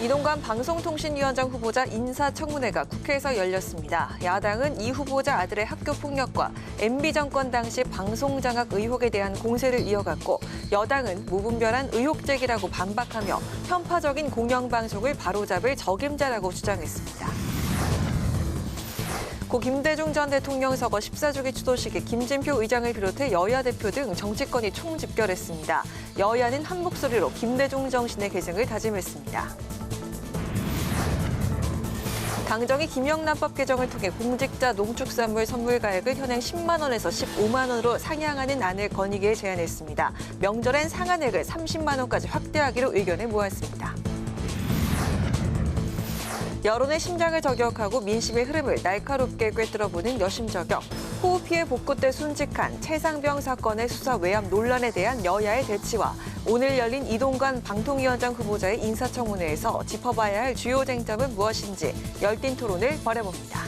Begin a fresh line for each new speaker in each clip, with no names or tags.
이동관 방송통신위원장 후보자 인사청문회가 국회에서 열렸습니다. 야당은 이 후보자 아들의 학교 폭력과 MB 정권 당시 방송장악 의혹에 대한 공세를 이어갔고, 여당은 무분별한 의혹 제기라고 반박하며 편파적인 공영방송을 바로잡을 적임자라고 주장했습니다. 고 김대중 전 대통령 서거 14주기 추도식에 김진표 의장을 비롯해 여야 대표 등 정치권이 총집결했습니다. 여야는 한 목소리로 김대중 정신의 계승을 다짐했습니다. 당정이 김영란법 개정을 통해 공직자 농축산물 선물가액을 현행 10만 원에서 15만 원으로 상향하는 안을 건의기에 제안했습니다. 명절엔 상한액을 30만 원까지 확대하기로 의견을 모았습니다. 여론의 심장을 저격하고 민심의 흐름을 날카롭게 꿰뚫어보는 여심저격. 호흡 피해 복구 때 순직한 최상병 사건의 수사 외압 논란에 대한 여야의 대치와 오늘 열린 이동관 방통위원장 후보자의 인사청문회에서 짚어봐야 할 주요 쟁점은 무엇인지 열띤 토론을 벌여봅니다.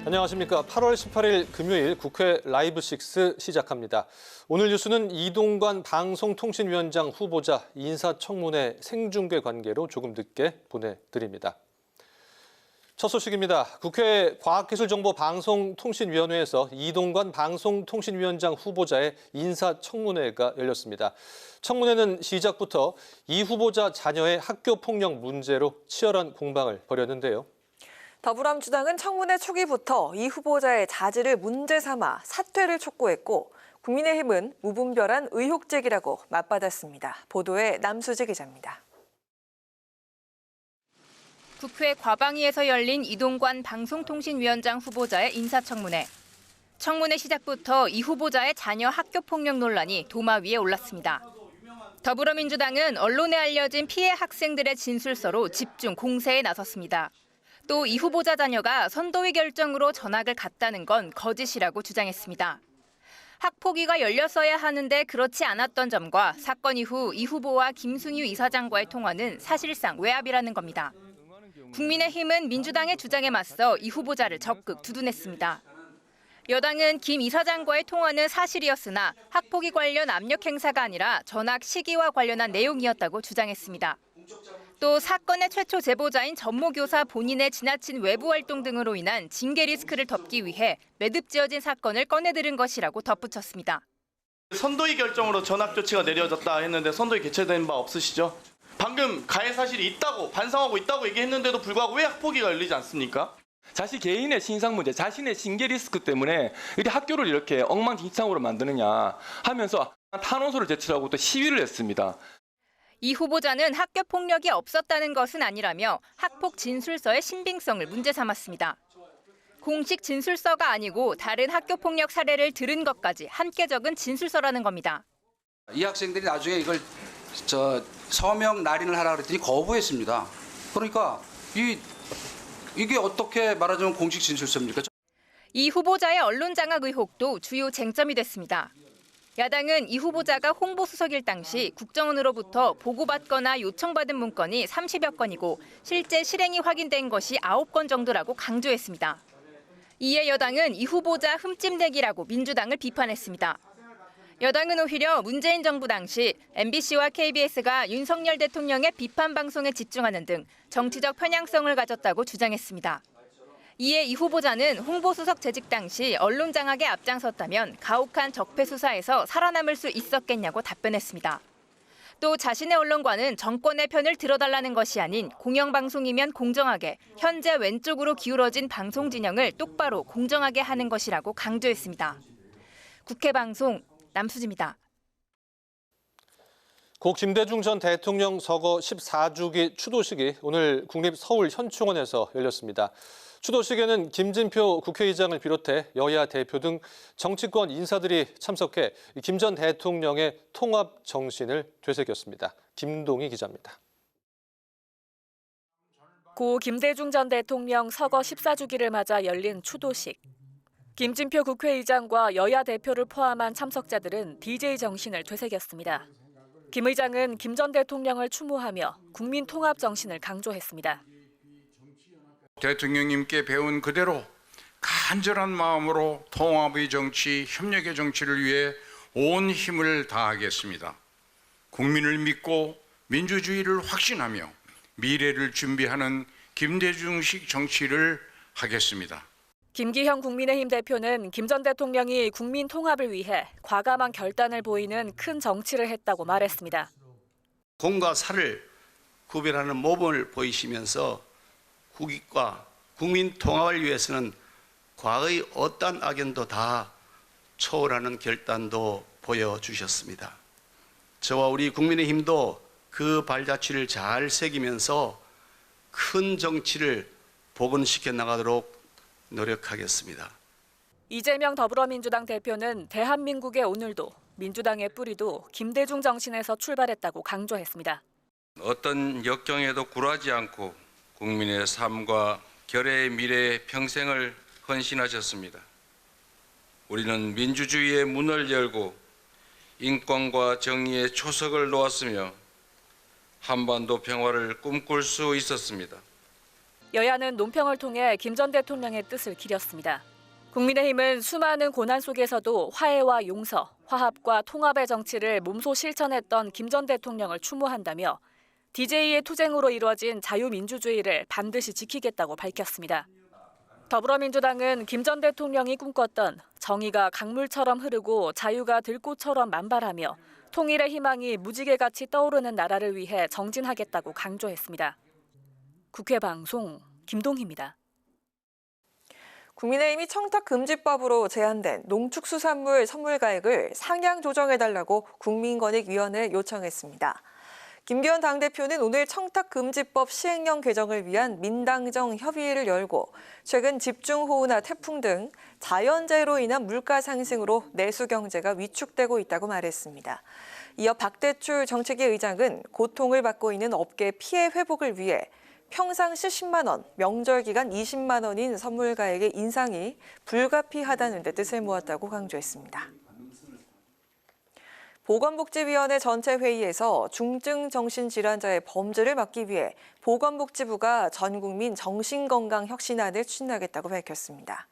안녕하십니까. 8월 18일 금요일 국회 라이브 6 시작합니다. 오늘 뉴스는 이동관 방송통신위원장 후보자 인사청문회 생중계 관계로 조금 늦게 보내드립니다. 첫 소식입니다. 국회 과학기술정보방송통신위원회에서 이동관 방송통신위원장 후보자의 인사청문회가 열렸습니다. 청문회는 시작부터 이 후보자 자녀의 학교폭력 문제로 치열한 공방을 벌였는데요.
더불어민주당은 청문회 초기부터 이 후보자의 자질을 문제 삼아 사퇴를 촉구했고, 국민의힘은 무분별한 의혹 제기라고 맞받았습니다. 보도에 남수지 기자입니다.
국회 과방위에서 열린 이동관 방송통신위원장 후보자의 인사청문회. 청문회 시작부터 이 후보자의 자녀 학교폭력 논란이 도마 위에 올랐습니다. 더불어민주당은 언론에 알려진 피해 학생들의 진술서로 집중 공세에 나섰습니다. 또 이 후보자 자녀가 선도위 결정으로 전학을 갔다는 건 거짓이라고 주장했습니다. 학폭위가 열렸어야 하는데 그렇지 않았던 점과 사건 이후 이 후보와 김승유 이사장과의 통화는 사실상 외압이라는 겁니다. 국민의힘은 민주당의 주장에 맞서 이 후보자를 적극 두둔했습니다. 여당은 김 이사장과의 통화는 사실이었으나 학폭위 관련 압력 행사가 아니라 전학 시기와 관련한 내용이었다고 주장했습니다. 또 사건의 최초 제보자인 전모교사 본인의 지나친 외부 활동 등으로 인한 징계 리스크를 덮기 위해 매듭지어진 사건을 꺼내들은 것이라고 덧붙였습니다.
선도위 결정으로 전학 조치가 내려졌다 했는데 선도위 개최된 바 없으시죠? 방금 가해 사실이 있다고 반성하고 있다고 얘기했는데도 불구하고 왜 학폭위가 열리지 않습니까?
자신 개인의 신상 문제, 자신의 징계 리스크 때문에 이렇게 학교를 이렇게 엉망진창으로 만드느냐 하면서 탄원서를 제출하고 또 시위를 했습니다.
이 후보자는 학교 폭력이 없었다는 것은 아니라며 학폭 진술서의 신빙성을 문제 삼았습니다. 공식 진술서가 아니고 다른 학교 폭력 사례를 들은 것까지 함께 적은 진술서라는 겁니다.
이 학생들이 나중에 이걸 서명 날인을 하라 그랬더니 거부했습니다. 그러니까 이게 어떻게 말하자면 공식 진술서입니까?
이 후보자의 언론 장악 의혹도 주요 쟁점이 됐습니다. 야당은 이 후보자가 홍보수석일 당시 국정원으로부터 보고받거나 요청받은 문건이 30여 건이고 실제 실행이 확인된 것이 9건 정도라고 강조했습니다. 이에 여당은 이 후보자 흠집내기라고 민주당을 비판했습니다. 여당은 오히려 문재인 정부 당시 MBC와 KBS가 윤석열 대통령의 비판 방송에 집중하는 등 정치적 편향성을 가졌다고 주장했습니다. 이에 이 후보자는 홍보수석 재직 당시 언론 장악에 앞장섰다면 가혹한 적폐 수사에서 살아남을 수 있었겠냐고 답변했습니다. 또 자신의 언론과는 정권의 편을 들어달라는 것이 아닌 공영방송이면 공정하게 현재 왼쪽으로 기울어진 방송 진영을 똑바로 공정하게 하는 것이라고 강조했습니다. 국회 방송 남수지입니다.
고 김대중 전 대통령 서거 14주기 추도식이 오늘 국립서울현충원에서 열렸습니다. 추도식에는 김진표 국회의장을 비롯해 여야 대표 등 정치권 인사들이 참석해 김 전 대통령의 통합 정신을 되새겼습니다. 김동희 기자입니다.
고 김대중 전 대통령 서거 14주기를 맞아 열린 추도식. 김진표 국회의장과 여야 대표를 포함한 참석자들은 DJ 정신을 되새겼습니다. 김 의장은 김 전 대통령을 추모하며 국민 통합 정신을 강조했습니다.
대통령님께 배운 그대로 간절한 마음으로 통합의 정치, 협력의 정치를 위해 온 힘을 다하겠습니다. 국민을 믿고 민주주의를 확신하며 미래를 준비하는 김대중식 정치를 하겠습니다.
김기현 국민의힘 대표는 김 전 대통령이 국민 통합을 위해 과감한 결단을 보이는 큰 정치를 했다고 말했습니다.
공과 사를 구별하는 모범을 보이시면서 국익과 국민 통합을 위해서는 과거의 어떠한 악연도 다 초월하는 결단도 보여주셨습니다. 저와 우리 국민의힘도 그 발자취를 잘 새기면서 큰 정치를 복원시켜 나가도록 노력하겠습니다.
이재명 더불어민주당 대표는 대한민국의 오늘도 민주당의 뿌리도 김대중 정신에서 출발했다고 강조했습니다.
어떤 역경에도 굴하지 않고 국민의 삶과 결의의 미래에 평생을 헌신하셨습니다. 우리는 민주주의의 문을 열고 인권과 정의의 초석을 놓았으며 한반도 평화를 꿈꿀 수 있었습니다.
여야는 논평을 통해 김 전 대통령의 뜻을 기렸습니다. 국민의힘은 수많은 고난 속에서도 화해와 용서, 화합과 통합의 정치를 몸소 실천했던 김 전 대통령을 추모한다며 DJ의 투쟁으로 이루어진 자유민주주의를 반드시 지키겠다고 밝혔습니다. 더불어민주당은 김 전 대통령이 꿈꿨던 정의가 강물처럼 흐르고 자유가 들꽃처럼 만발하며 통일의 희망이 무지개같이 떠오르는 나라를 위해 정진하겠다고 강조했습니다. 국회 방송 김동희입니다.
국민의힘이 청탁금지법으로 제한된 농축수산물 선물가액을 상향 조정해달라고 국민권익위원회에 요청했습니다. 김기현 당대표는 오늘 청탁금지법 시행령 개정을 위한 민당정 협의회를 열고 최근 집중호우나 태풍 등 자연재해로 인한 물가 상승으로 내수 경제가 위축되고 있다고 말했습니다. 이어 박대출 정책위 의장은 고통을 받고 있는 업계 피해 회복을 위해 평상시 10만 원, 명절 기간 20만 원인 선물가액의 인상이 불가피하다는 데 뜻을 모았다고 강조했습니다. 보건복지위원회 전체 회의에서 중증 정신질환자의 범죄를 막기 위해 보건복지부가 전국민 정신건강혁신안을 추진하겠다고 밝혔습니다.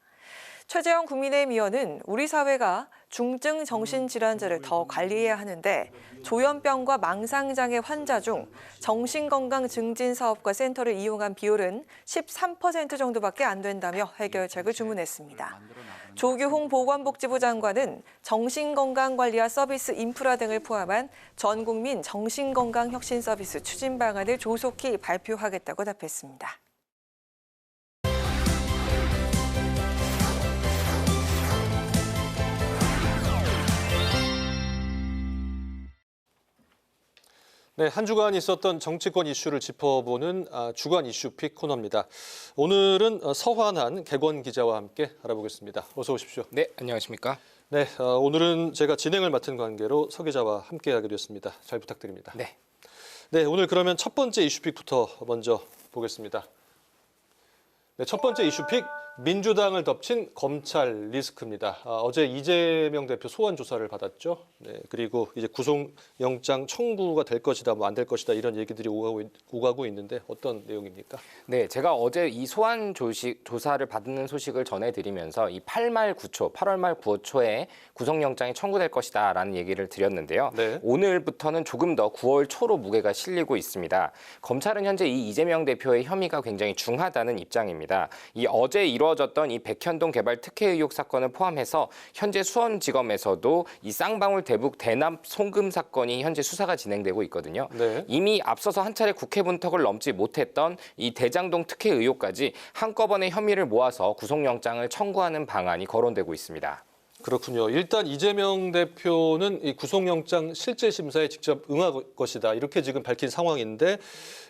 최재형 국민의힘 의원은 우리 사회가 중증 정신질환자를 더 관리해야 하는데 조현병과 망상장애 환자 중 정신건강증진사업과 센터를 이용한 비율은 13% 정도밖에 안 된다며 해결책을 주문했습니다. 조규홍 보건복지부 장관은 정신건강관리와 서비스 인프라 등을 포함한 전국민 정신건강혁신 서비스 추진 방안을 조속히 발표하겠다고 답했습니다.
네, 한 주간 있었던 정치권 이슈를 짚어보는 주간 이슈픽 코너입니다. 오늘은 서환한 객원 기자와 함께 알아보겠습니다. 어서 오십시오.
네, 안녕하십니까?
네, 오늘은 제가 진행을 맡은 관계로 서 기자와 함께하게 됐습니다. 잘 부탁드립니다.
네.
네, 오늘 그러면 첫 번째 이슈픽부터 먼저 보겠습니다. 네, 첫 번째 이슈픽, 민주당을 덮친 검찰 리스크입니다. 어제 이재명 대표 소환 조사를 받았죠. 네, 그리고 이제 구속영장 청구가 될 것이다, 뭐 안 될 것이다 이런 얘기들이 오가고 있는데 어떤 내용입니까?
네, 제가 어제 이 소환 조사를 받는 소식을 전해드리면서 이 8말 9초, 8월 말 9초에 구속영장이 청구될 것이다라는 얘기를 드렸는데요.
네.
오늘부터는 조금 더 9월 초로 무게가 실리고 있습니다. 검찰은 현재 이 이재명 대표의 혐의가 굉장히 중하다는 입장입니다. 이 어제 이루어졌던 이 백현동 개발 특혜 의혹 사건을 포함해서 현재 수원지검에서도 이 쌍방울 대북 대납 송금 사건이 현재 수사가 진행되고 있거든요.
네.
이미 앞서서 한 차례 국회 문턱을 넘지 못했던 이 대장동 특혜 의혹까지 한꺼번에 혐의를 모아서 구속영장을 청구하는 방안이 거론되고 있습니다.
그렇군요. 일단 이재명 대표는 이 구속영장 실질 심사에 직접 응할 것이다 이렇게 지금 밝힌 상황인데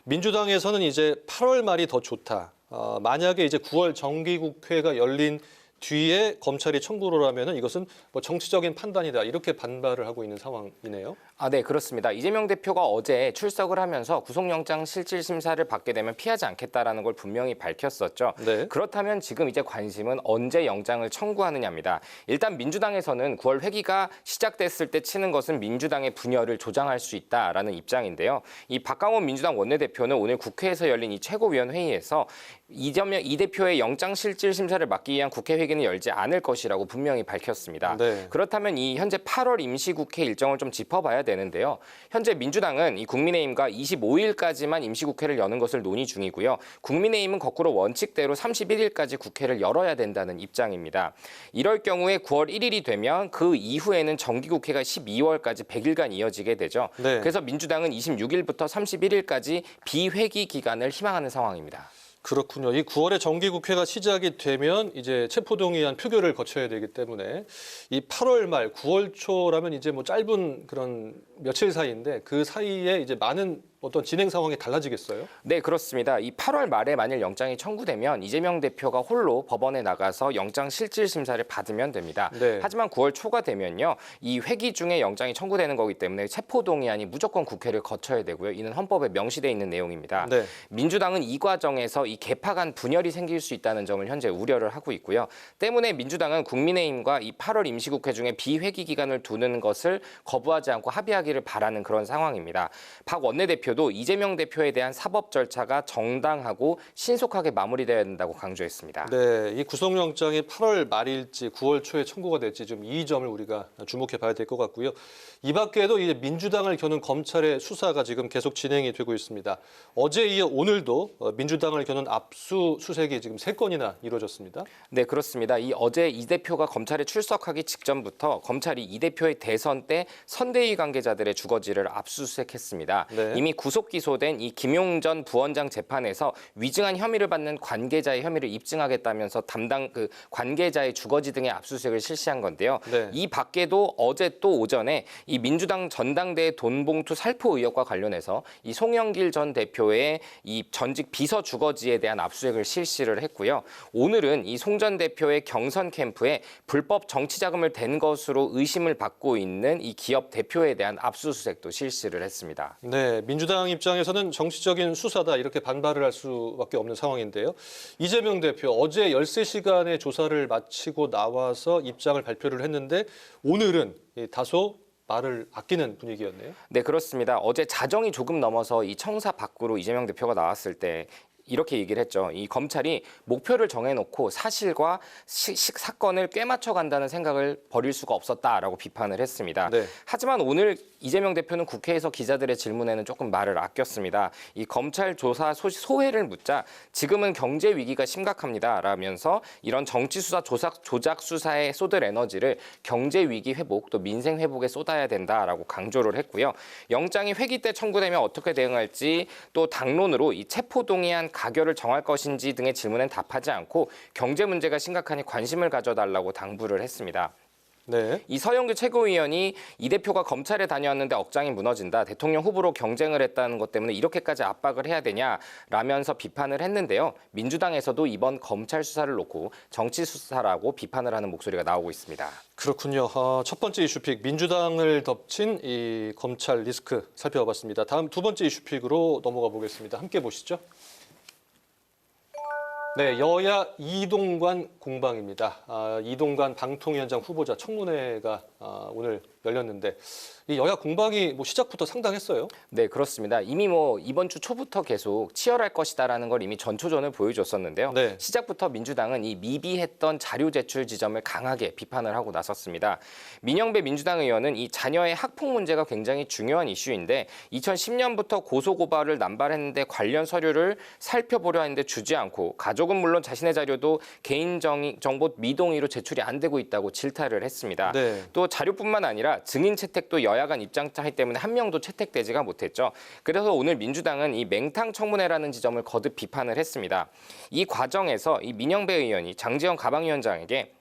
민주당에서는 이제 8월 말이 더 좋다. 만약에 이제 9월 정기국회가 열린 뒤에 검찰이 청구를 하면은 이것은 뭐 정치적인 판단이다 이렇게 반발을 하고 있는 상황이네요.
네, 그렇습니다. 이재명 대표가 어제 출석을 하면서 구속영장 실질 심사를 받게 되면 피하지 않겠다라는 걸 분명히 밝혔었죠.
네.
그렇다면 지금 이제 관심은 언제 영장을 청구하느냐입니다. 일단 민주당에서는 9월 회기가 시작됐을 때 치는 것은 민주당의 분열을 조장할 수 있다라는 입장인데요. 이 박강원 민주당 원내대표는 오늘 국회에서 열린 이 최고위원회의에서 이 대표의 영장 실질 심사를 막기 위한 국회 회기는 열지 않을 것이라고 분명히 밝혔습니다.
네.
그렇다면 이 현재 8월 임시국회 일정을 좀 짚어봐야 되는데요. 현재 민주당은 이 국민의힘과 25일까지만 임시국회를 여는 것을 논의 중이고요. 국민의힘은 거꾸로 원칙대로 31일까지 국회를 열어야 된다는 입장입니다. 이럴 경우에 9월 1일이 되면 그 이후에는 정기국회가 12월까지 100일간 이어지게 되죠.
네.
그래서 민주당은 26일부터 31일까지 비회기 기간을 희망하는 상황입니다.
그렇군요. 이 9월에 정기국회가 시작이 되면 이제 체포동의안 표결을 거쳐야 되기 때문에 이 8월 말 9월 초라면 이제 뭐 짧은 그런 며칠 사이인데 그 사이에 이제 많은 어떤 진행 상황이 달라지겠어요?
네, 그렇습니다. 이 8월 말에 만일 영장이 청구되면 이재명 대표가 홀로 법원에 나가서 영장 실질 심사를 받으면 됩니다.
네.
하지만 9월 초가 되면요. 이 회기 중에 영장이 청구되는 거기 때문에 체포동의안이 무조건 국회를 거쳐야 되고요. 이는 헌법에 명시되어 있는 내용입니다.
네.
민주당은 이 과정에서 이 개파 간 분열이 생길 수 있다는 점을 현재 우려를 하고 있고요. 때문에 민주당은 국민의힘과 이 8월 임시국회 중에 비회기 기간을 두는 것을 거부하지 않고 합의하기를 바라는 그런 상황입니다. 박 원내대표도 이재명 대표에 대한 사법 절차가 정당하고 신속하게 마무리되어야 된다고 강조했습니다.
네, 이 구속영장이 8월 말일지 9월 초에 청구가 될지 좀 이 점을 우리가 주목해 봐야 될 것 같고요. 이 밖에도 이제 민주당을 겨눈 검찰의 수사가 지금 계속 진행이 되고 있습니다. 어제 이어 오늘도 민주당을 겨눈 압수수색이 지금 3건이나 이루어졌습니다.
네, 그렇습니다. 어제 이 대표가 검찰에 출석하기 직전부터 검찰이 이 대표의 대선 때 선대위 관계자들의 주거지를 압수수색했습니다.
네.
이미 구속 기소된 이 김용 전 부원장 재판에서 위증한 혐의를 받는 관계자의 혐의를 입증하겠다면서 담당 그 관계자의 주거지 등의 압수수색을 실시한 건데요.
네.
이 밖에도 어제 또 오전에 이 민주당 전당대회 돈봉투 살포 의혹과 관련해서 이 송영길 전 대표의 이 전직 비서 주거지에 대한 압수수색을 실시를 했고요. 오늘은 이 송 전 대표의 경선 캠프에 불법 정치 자금을 댄 것으로 의심을 받고 있는 이 기업 대표에 대한 압수수색도 실시를 했습니다.
네, 민주당 입장에서는 정치적인 수사다 이렇게 반발을 할 수밖에 없는 상황인데요. 이재명 대표 어제 13시간의 조사를 마치고 나와서 입장을 발표를 했는데 오늘은 다소 말을 아끼는 분위기였네요.
네, 그렇습니다. 어제 자정이 조금 넘어서 이 청사 밖으로 이재명 대표가 나왔을 때 이렇게 얘기를 했죠. 이 검찰이 목표를 정해놓고 사실과 사건을 꿰맞춰 간다는 생각을 버릴 수가 없었다라고 비판을 했습니다.
네.
하지만 오늘 이재명 대표는 국회에서 기자들의 질문에는 조금 말을 아꼈습니다. 이 검찰 조사 소회를 묻자 지금은 경제 위기가 심각합니다. 라면서 이런 정치 수사 조작 수사에 쏟을 에너지를 경제 위기 회복 또 민생 회복에 쏟아야 된다라고 강조를 했고요. 영장이 회기 때 청구되면 어떻게 대응할지 또 당론으로 이 체포동의안 가결을 정할 것인지 등의 질문엔 답하지 않고 경제 문제가 심각하니 관심을 가져달라고 당부를 했습니다.
네.
이 서영규 최고위원이 이 대표가 검찰에 다녀왔는데 억장이 무너진다. 대통령 후보로 경쟁을 했다는 것 때문에 이렇게까지 압박을 해야 되냐라면서 비판을 했는데요. 민주당에서도 이번 검찰 수사를 놓고 정치 수사라고 비판을 하는 목소리가 나오고 있습니다.
그렇군요. 첫 번째 이슈픽 민주당을 덮친 이 검찰 리스크 살펴봤습니다. 다음 두 번째 이슈픽으로 넘어가 보겠습니다. 함께 보시죠. 네, 여야 이동관 공방입니다. 이동관 방통위원장 후보자 청문회가 오늘 열렸는데 이 여야 공방이 시작부터 상당했어요.
네, 그렇습니다. 이미 이번 주 초부터 계속 치열할 것이다라는 걸 이미 전초전을 보여줬었는데요.
네.
시작부터 민주당은 이 미비했던 자료 제출 지점을 강하게 비판을 하고 나섰습니다. 민영배 민주당 의원은 이 자녀의 학폭 문제가 굉장히 중요한 이슈인데 2010년부터 고소고발을 남발했는데 관련 서류를 살펴보려 했는데 주지 않고 가족은 물론 자신의 자료도 개인정보 미동의로 제출이 안 되고 있다고 질타를 했습니다.
네.
또 자료뿐만 아니라 증인 채택도 여야 간 입장 차이 때문에 한 명도 채택되지가 못했죠. 그래서 오늘 민주당은 이 맹탕 청문회라는 지점을 거듭 비판을 했습니다. 이 과정에서 이 민영배 의원이 장제원 가방위원장에게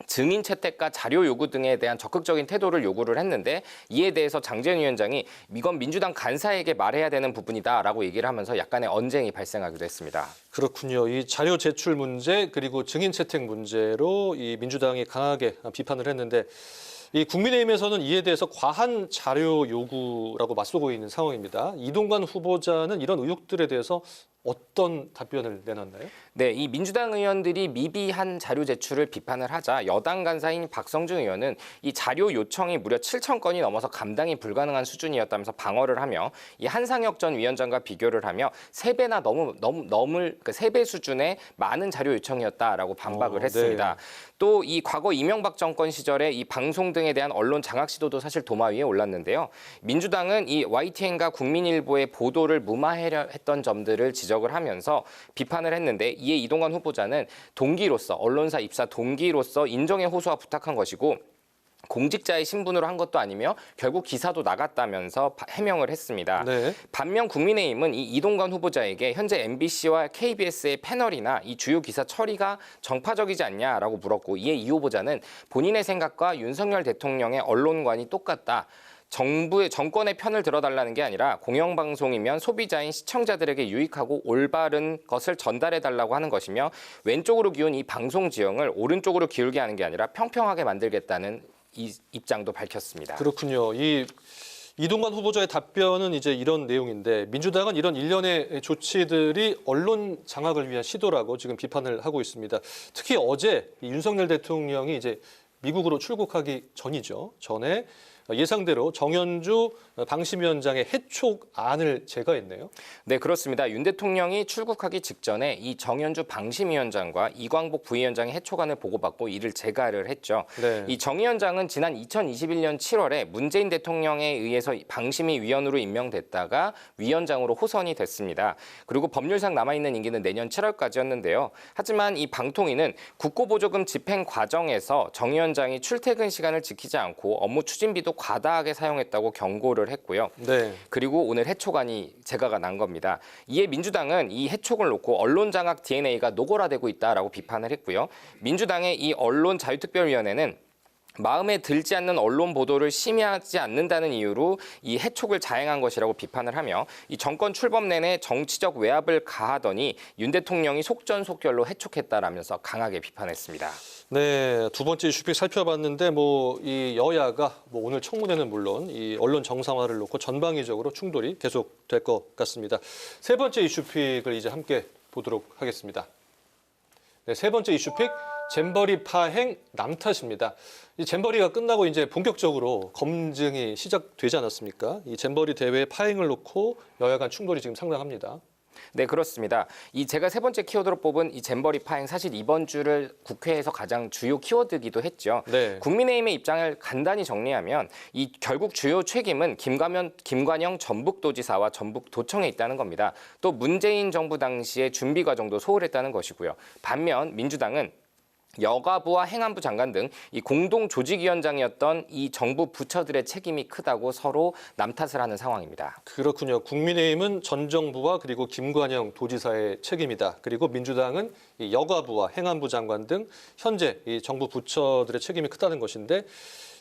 증인 채택과 자료 요구 등에 대한 적극적인 태도를 요구를 했는데 이에 대해서 장재현 위원장이 이건 민주당 간사에게 말해야 되는 부분이다라고 얘기를 하면서 약간의 언쟁이 발생하기도 했습니다.
그렇군요. 이 자료 제출 문제 그리고 증인 채택 문제로 이 민주당이 강하게 비판을 했는데 이 국민의힘에서는 이에 대해서 과한 자료 요구라고 맞서고 있는 상황입니다. 이동관 후보자는 이런 의혹들에 대해서 어떤 답변을 내놨나요?
네, 이 민주당 의원들이 미비한 자료 제출을 비판을 하자 여당 간사인 박성준 의원은 이 자료 요청이 무려 7천 건이 넘어서 감당이 불가능한 수준이었다면서 방어를 하며 이 한상혁 전 위원장과 비교를 하며 3배나 넘을 그 3배 수준의 많은 자료 요청이었다라고 반박을 했습니다.
네.
또 이 과거 이명박 정권 시절에 이 방송 등에 대한 언론 장악 시도도 사실 도마 위에 올랐는데요. 민주당은 이 YTN과 국민일보의 보도를 무마하려 했던 점들을 지적을 하면서 비판을 했는데 이에 이동관 후보자는 동기로서 언론사 입사 동기로서 인정의 호소와 부탁한 것이고 공직자의 신분으로 한 것도 아니며 결국 기사도 나갔다면서 해명을 했습니다.
네.
반면 국민의힘은 이 이동관 후보자에게 현재 MBC와 KBS의 패널이나 이 주요 기사 처리가 정파적이지 않냐라고 물었고 이에 이 후보자는 본인의 생각과 윤석열 대통령의 언론관이 똑같다. 정권의 편을 들어달라는 게 아니라 공영방송이면 소비자인 시청자들에게 유익하고 올바른 것을 전달해달라고 하는 것이며 왼쪽으로 기운 이 방송 지형을 오른쪽으로 기울게 하는 게 아니라 평평하게 만들겠다는 이 입장도 밝혔습니다.
그렇군요. 이 이동관 후보자의 답변은 이제 이런 내용인데 민주당은 이런 일련의 조치들이 언론 장악을 위한 시도라고 지금 비판을 하고 있습니다. 특히 어제 윤석열 대통령이 이제 미국으로 출국하기 전에 예상대로 정연주 방심위원장의 해촉안을 제거했네요.
네, 그렇습니다. 윤 대통령이 출국하기 직전에 이 정연주 방심위원장과 이광복 부위원장의 해촉안을 보고받고 이를 제거를 했죠.
네.
이 정 위원장은 지난 2021년 7월에 문재인 대통령에 의해서 방심위 위원으로 임명됐다가 위원장으로 호선이 됐습니다. 그리고 법률상 남아있는 임기는 내년 7월까지였는데요. 하지만 이 방통위는 국고보조금 집행 과정에서 정 위원장이 출퇴근 시간을 지키지 않고 업무 추진비도 과다하게 사용했다고 경고를 했고요.
네.
그리고 오늘 해촉안이 제거가 난 겁니다. 이에 민주당은 이 해촉을 놓고 언론 장악 DNA가 노골화되고 있다라고 비판을 했고요. 민주당의 이 언론자유특별위원회는 마음에 들지 않는 언론 보도를 심의하지 않는다는 이유로 이 해촉을 자행한 것이라고 비판을 하며 이 정권 출범 내내 정치적 외압을 가하더니 윤 대통령이 속전속결로 해촉했다라면서 강하게 비판했습니다.
네, 두 번째 이슈픽 살펴봤는데 이 여야가 오늘 청문회는 물론 이 언론 정상화를 놓고 전방위적으로 충돌이 계속될 것 같습니다. 세 번째 이슈픽을 이제 함께 보도록 하겠습니다. 네, 세 번째 이슈픽 잼버리 파행 남 탓입니다. 이 잼버리가 끝나고 이제 본격적으로 검증이 시작되지 않았습니까? 이 잼버리 대회 파행을 놓고 여야 간 충돌이 지금 상당합니다.
네, 그렇습니다. 제가 세 번째 키워드로 뽑은 이 잼버리 파행 사실 이번 주를 국회에서 가장 주요 키워드이기도 했죠.
네.
국민의힘의 입장을 간단히 정리하면 이 결국 주요 책임은 김관영 전북도지사와 전북도청에 있다는 겁니다. 또 문재인 정부 당시의 준비 과정도 소홀했다는 것이고요. 반면 민주당은 여가부와 행안부 장관 등 이 공동 조직위원장이었던 이 정부 부처들의 책임이 크다고 서로 남탓을 하는 상황입니다.
그렇군요. 국민의힘은 전 정부와 그리고 김관영 도지사의 책임이다. 그리고 민주당은 이 여가부와 행안부 장관 등 현재 이 정부 부처들의 책임이 크다는 것인데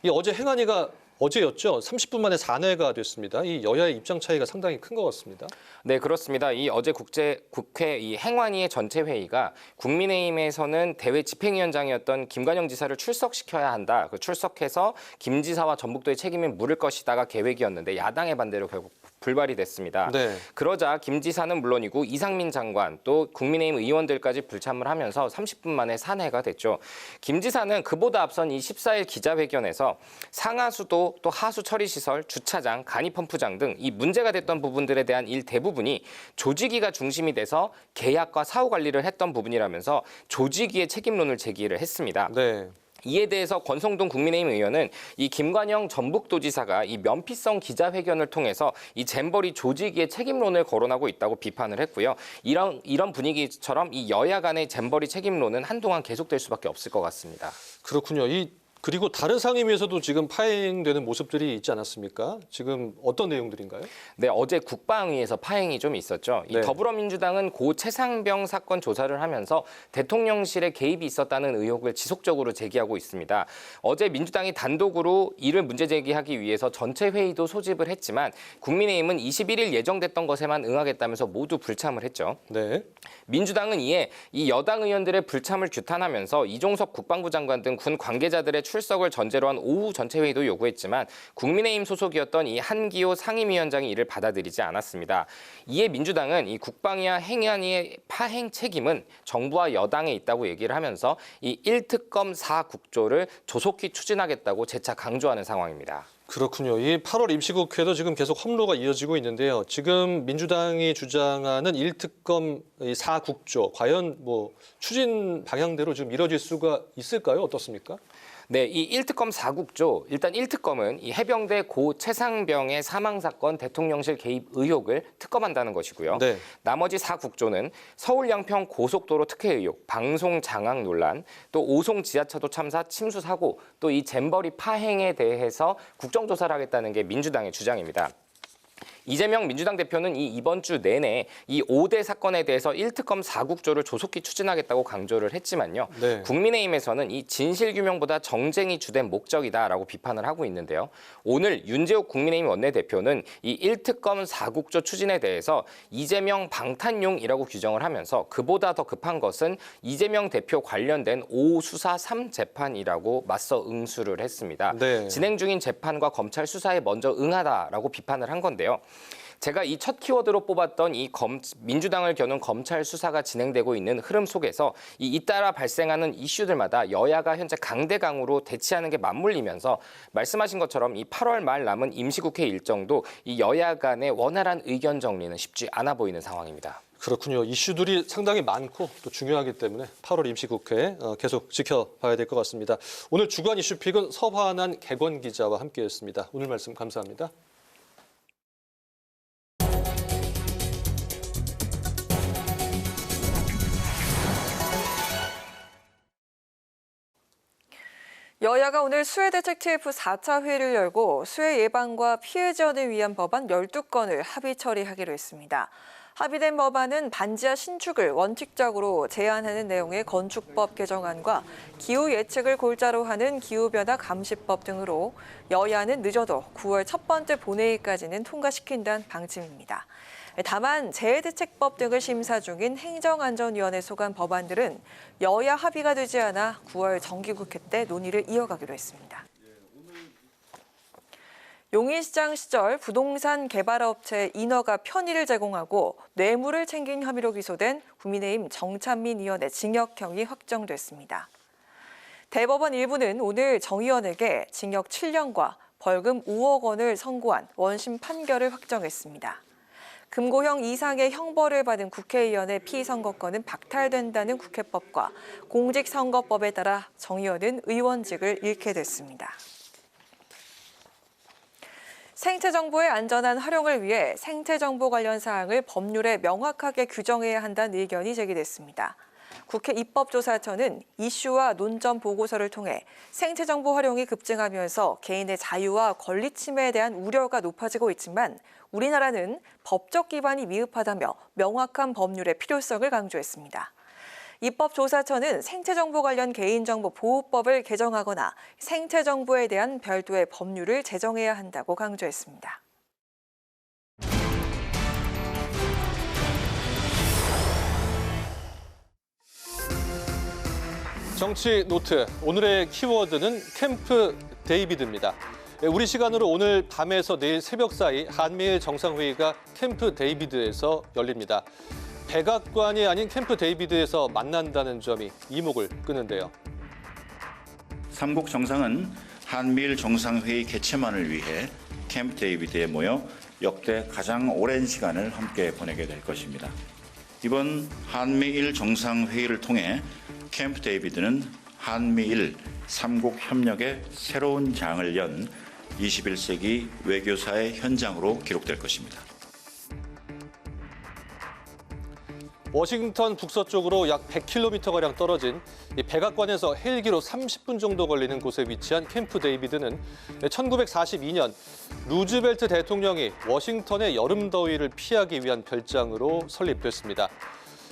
이 어제 행안위가 어제였죠. 30분 만에 산회가 됐습니다. 이 여야의 입장 차이가 상당히 큰 것 같습니다.
네, 그렇습니다. 어제 국회 이 행안위의 전체 회의가 국민의힘에서는 대회 집행위원장이었던 김관영 지사를 출석시켜야 한다. 출석해서 김 지사와 전북도의 책임을 물을 것이다가 계획이었는데 야당의 반대로 결국 불발이 됐습니다.
네.
그러자 김 지사는 물론이고 이상민 장관 또 국민의힘 의원들까지 불참을 하면서 30분 만에 산회가 됐죠. 김 지사는 그보다 앞선 이 14일 기자회견에서 상하수도 또 하수 처리시설, 주차장, 간이펌프장 등 이 문제가 됐던 부분들에 대한 일 대부분이 조직위가 중심이 돼서 계약과 사후 관리를 했던 부분이라면서 조직위의 책임론을 제기를 했습니다.
네.
이에 대해서 권성동 국민의힘 의원은 이 김관영 전북도지사가 이 면피성 기자회견을 통해서 이 잼버리 조직위의 책임론을 거론하고 있다고 비판을 했고요. 이런 분위기처럼 이 여야 간의 잼버리 책임론은 한동안 계속될 수밖에 없을 것 같습니다.
그렇군요. 그리고 다른 상임위에서도 지금 파행되는 모습들이 있지 않았습니까? 지금 어떤 내용들인가요?
네, 어제 국방위에서 파행이 좀 있었죠. 이
네.
더불어민주당은 고 최상병 사건 조사를 하면서 대통령실에 개입이 있었다는 의혹을 지속적으로 제기하고 있습니다. 어제 민주당이 단독으로 이를 문제 제기하기 위해서 전체 회의도 소집을 했지만 국민의힘은 21일 예정됐던 것에만 응하겠다면서 모두 불참을 했죠.
네.
민주당은 이에 이 여당 의원들의 불참을 규탄하면서 이종석 국방부 장관 등 군 관계자들의 출석을 전제로 한 오후 전체 회의도 요구했지만 국민의힘 소속이었던 이 한기호 상임위원장이 이를 받아들이지 않았습니다. 이에 민주당은 이 국방위와 행안위의 파행 책임은 정부와 여당에 있다고 얘기를 하면서 이 1특검 4국조를 조속히 추진하겠다고 재차 강조하는 상황입니다.
그렇군요. 이 8월 임시국회도 지금 계속 험로가 이어지고 있는데요. 지금 민주당이 주장하는 1특검 4국조 과연 추진 방향대로 지금 이뤄질 수가 있을까요? 어떻습니까?
네, 이 1특검 4국조, 일단 1특검은 이 해병대 고 최상병의 사망 사건 대통령실 개입 의혹을 특검한다는 것이고요.
네.
나머지 4국조는 서울 양평 고속도로 특혜 의혹, 방송 장악 논란, 또 오송 지하차도 참사 침수 사고, 또 이 잼버리 파행에 대해서 국정조사를 하겠다는 게 민주당의 주장입니다. 이재명 민주당 대표는 이번 주 내내 이 5대 사건에 대해서 1특검 4국조를 조속히 추진하겠다고 강조를 했지만요.
네.
국민의힘에서는 이 진실규명보다 정쟁이 주된 목적이다라고 비판을 하고 있는데요. 오늘 윤재욱 국민의힘 원내대표는 이 1특검 4국조 추진에 대해서 이재명 방탄용이라고 규정을 하면서 그보다 더 급한 것은 이재명 대표 관련된 5수사 3재판이라고 맞서 응수를 했습니다.
네.
진행 중인 재판과 검찰 수사에 먼저 응하다라고 비판을 한 건데요. 제가 이 첫 키워드로 뽑았던 이 민주당을 겨눈 검찰 수사가 진행되고 있는 흐름 속에서 잇따라 발생하는 이슈들마다 여야가 현재 강대강으로 대치하는 게 맞물리면서 말씀하신 것처럼 이 8월 말 남은 임시국회 일정도 이 여야 간의 원활한 의견 정리는 쉽지 않아 보이는 상황입니다.
그렇군요. 이슈들이 상당히 많고 또 중요하기 때문에 8월 임시국회 계속 지켜봐야 될 것 같습니다. 오늘 주간 이슈픽은 서화난 객원 기자와 함께했습니다. 오늘 말씀 감사합니다.
여야가 오늘 수해대책 TF 4차 회의를 열고 수해 예방과 피해 지원을 위한 법안 12건을 합의 처리하기로 했습니다. 합의된 법안은 반지하 신축을 원칙적으로 제한하는 내용의 건축법 개정안과 기후 예측을 골자로 하는 기후변화 감시법 등으로 여야는 늦어도 9월 첫 번째 본회의까지는 통과시킨다는 방침입니다. 다만 재해대책법 등을 심사 중인 행정안전위원회 소관 법안들은 여야 합의가 되지 않아 9월 정기국회 때 논의를 이어가기로 했습니다. 용인시장 시절 부동산 개발업체 인허가 편의를 제공하고 뇌물을 챙긴 혐의로 기소된 국민의힘 정찬민 의원의 징역형이 확정됐습니다. 대법원 1부는 오늘 정 의원에게 징역 7년과 벌금 5억 원을 선고한 원심 판결을 확정했습니다. 금고형 이상의 형벌을 받은 국회의원의 피선거권은 박탈된다는 국회법과 공직선거법에 따라 정 의원은 의원직을 잃게 됐습니다. 생체정보의 안전한 활용을 위해 생체정보 관련 사항을 법률에 명확하게 규정해야 한다는 의견이 제기됐습니다. 국회 입법조사처는 이슈와 논점 보고서를 통해 생체정보 활용이 급증하면서 개인의 자유와 권리 침해에 대한 우려가 높아지고 있지만 우리나라는 법적 기반이 미흡하다며 명확한 법률의 필요성을 강조했습니다. 입법조사처는 생체정보 관련 개인정보 보호법을 개정하거나 생체정보에 대한 별도의 법률을 제정해야 한다고 강조했습니다.
정치 노트, 오늘의 키워드는 캠프 데이비드입니다. 우리 시간으로 오늘 밤에서 내일 새벽 사이 한미일 정상회의가 캠프 데이비드에서 열립니다. 백악관이 아닌 캠프 데이비드에서 만난다는 점이 이목을 끄는데요.
삼국 정상은 한미일 정상회의 개최만을 위해 캠프 데이비드에 모여 역대 가장 오랜 시간을 함께 보내게 될 것입니다. 이번 한미일 정상회의를 통해 캠프 데이비드는 한미일 삼국 협력의 새로운 장을 연 21세기 외교사의 현장으로 기록될 것입니다.
워싱턴 북서쪽으로 약 100km가량 떨어진 이 백악관에서 헬기로 30분 정도 걸리는 곳에 위치한 캠프 데이비드는 1942년 루즈벨트 대통령이 워싱턴의 여름 더위를 피하기 위한 별장으로 설립됐습니다.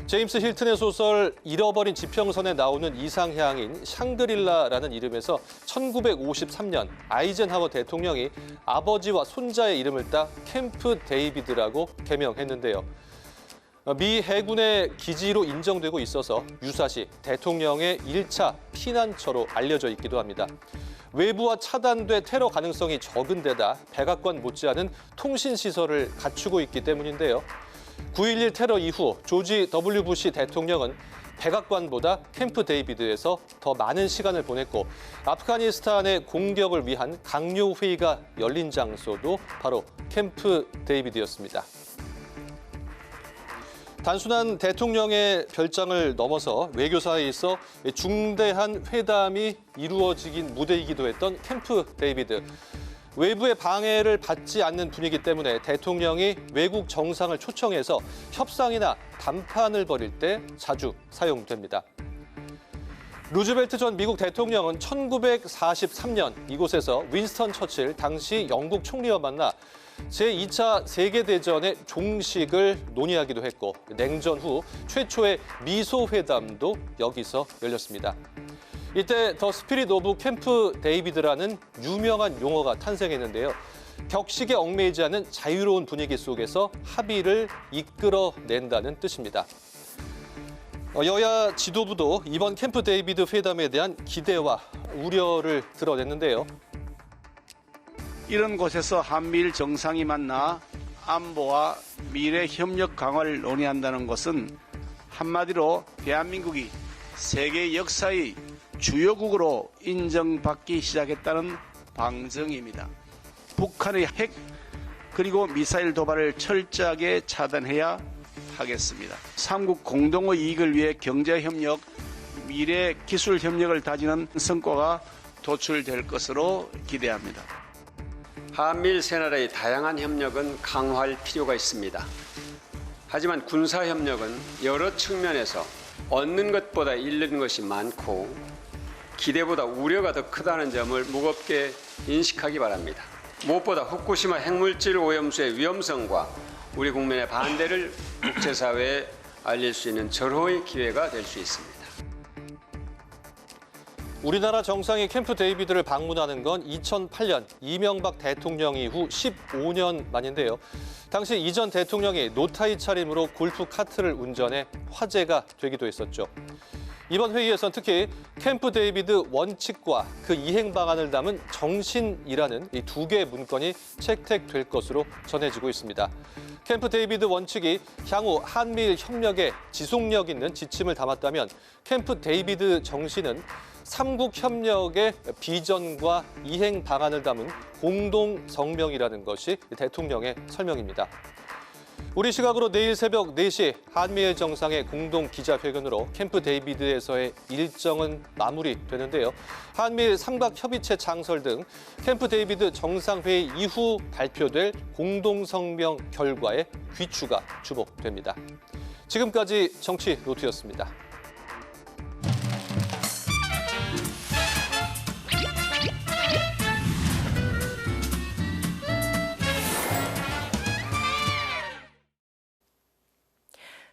제임스 힐튼의 소설 잃어버린 지평선에 나오는 이상향인 샹그릴라라는 이름에서 1953년 아이젠하워 대통령이 아버지와 손자의 이름을 따 캠프 데이비드라고 개명했는데요. 미 해군의 기지로 인정되고 있어서 유사시 대통령의 1차 피난처로 알려져 있기도 합니다. 외부와 차단돼 테러 가능성이 적은 데다 백악관 못지않은 통신시설을 갖추고 있기 때문인데요. 9.11 테러 이후 조지 W. 부시 대통령은 백악관보다 캠프 데이비드에서 더 많은 시간을 보냈고 아프가니스탄의 공격을 위한 강요 회의가 열린 장소도 바로 캠프 데이비드였습니다. 단순한 대통령의 별장을 넘어서 외교사에 있어 중대한 회담이 이루어지긴 무대이기도 했던 캠프 데이비드. 외부의 방해를 받지 않는 분위기 때문에 대통령이 외국 정상을 초청해서 협상이나 담판을 벌일 때 자주 사용됩니다. 루즈벨트 전 미국 대통령은 1943년 이곳에서 윈스턴 처칠 당시 영국 총리와 만나 제2차 세계대전의 종식을 논의하기도 했고 냉전 후 최초의 미소회담도 여기서 열렸습니다. 이때 더 스피릿 오브 캠프 데이비드라는 유명한 용어가 탄생했는데요. 격식에 얽매이지 않은 자유로운 분위기 속에서 합의를 이끌어낸다는 뜻입니다. 여야 지도부도 이번 캠프 데이비드 회담에 대한 기대와 우려를 드러냈는데요.
이런 곳에서 한미일 정상이 만나 안보와 미래 협력 강화를 논의한다는 것은 한마디로 대한민국이 세계 역사의 주요국으로 인정받기 시작했다는 방증입니다. 북한의 핵 그리고 미사일 도발을 철저하게 차단해야 하겠습니다. 삼국 공동의 이익을 위해 경제협력, 미래 기술협력을 다지는 성과가 도출될 것으로 기대합니다.
한미일 세 나라의 다양한 협력은 강화할 필요가 있습니다. 하지만 군사협력은 여러 측면에서 얻는 것보다 잃는 것이 많고 기대보다 우려가 더 크다는 점을 무겁게 인식하기 바랍니다. 무엇보다 후쿠시마 핵물질 오염수의 위험성과 우리 국민의 반대를 국제사회에 알릴 수 있는 절호의 기회가 될 수 있습니다.
우리나라 정상이 캠프 데이비드를 방문하는 건 2008년 이명박 대통령 이후 15년 만인데요. 당시 이 전 대통령이 노타이 차림으로 골프 카트를 운전해 화제가 되기도 했었죠. 이번 회의에선 특히 캠프 데이비드 원칙과 그 이행 방안을 담은 정신이라는 이 두 개의 문건이 채택될 것으로 전해지고 있습니다. 캠프 데이비드 원칙이 향후 한미일 협력에 지속력 있는 지침을 담았다면 캠프 데이비드 정신은 삼국 협력의 비전과 이행 방안을 담은 공동 성명이라는 것이 대통령의 설명입니다. 우리 시각으로 내일 새벽 4시 한미일 정상의 공동 기자회견으로 캠프 데이비드에서의 일정은 마무리되는데요. 한미일 삼각협의체 창설 등 캠프 데이비드 정상회의 이후 발표될 공동 성명 결과에 귀추가 주목됩니다. 지금까지 정치 노트였습니다.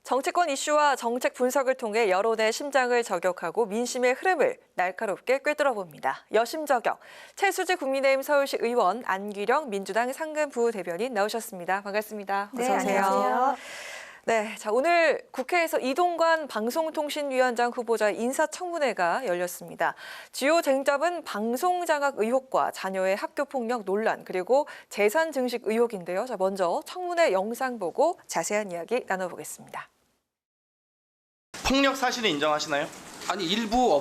정치권 이슈와 정책 분석을 통해 여론의 심장을 저격하고 민심의 흐름을 날카롭게 꿰뚫어봅니다. 여심저격, 최수지 국민의힘 서울시 의원, 안규령 민주당 상근 부대변인 나오셨습니다. 반갑습니다.
네,
어서 오세요.
안녕하세요.
네, 자 오늘 국회에서 이동관 방송통신위원장 후보자 인사청문회가 열렸습니다. 주요 쟁점은 방송장악 의혹과 자녀의 학교폭력 논란 그리고 재산 증식 의혹인데요. 자 먼저 청문회 영상 보고 자세한 이야기 나눠보겠습니다.
폭력 사실을 인정하시나요?
아니 일부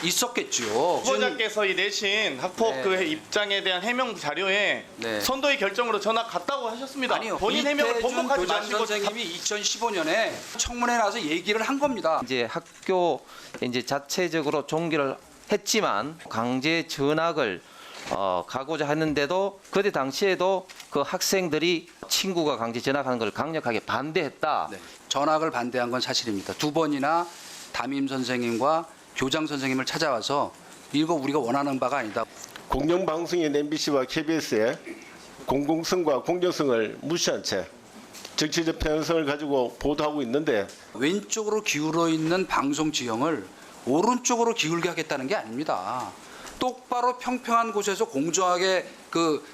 있었겠죠.
후보자께서 이 내신 학폭
네.
그 입장에 대한 해명 자료에
네.
선도의 결정으로 전학 갔다고 하셨습니다.
아니요.
본인 해명을
이태준
번복하지
교장
마시고
선생님이 2015년에 청문회 나와서 얘기를 한 겁니다.
이제 학교 이제 자체적으로 종결을 했지만 강제 전학을 가고자 했는데도 그때 당시에도 그 학생들이 친구가 강제 전학하는 걸 강력하게 반대했다.
네. 전학을 반대한 건 사실입니다. 2번이나 담임 선생님과 교장 선생님을 찾아와서 이거 우리가 원하는 바가 아니다.
공영방송인 MBC와 KBS의 공공성과 공정성을 무시한 채 정치적 편성을 가지고 보도하고 있는데
왼쪽으로 기울어 있는 방송 지형을 오른쪽으로 기울게 하겠다는 게 아닙니다. 똑바로 평평한 곳에서 공정하게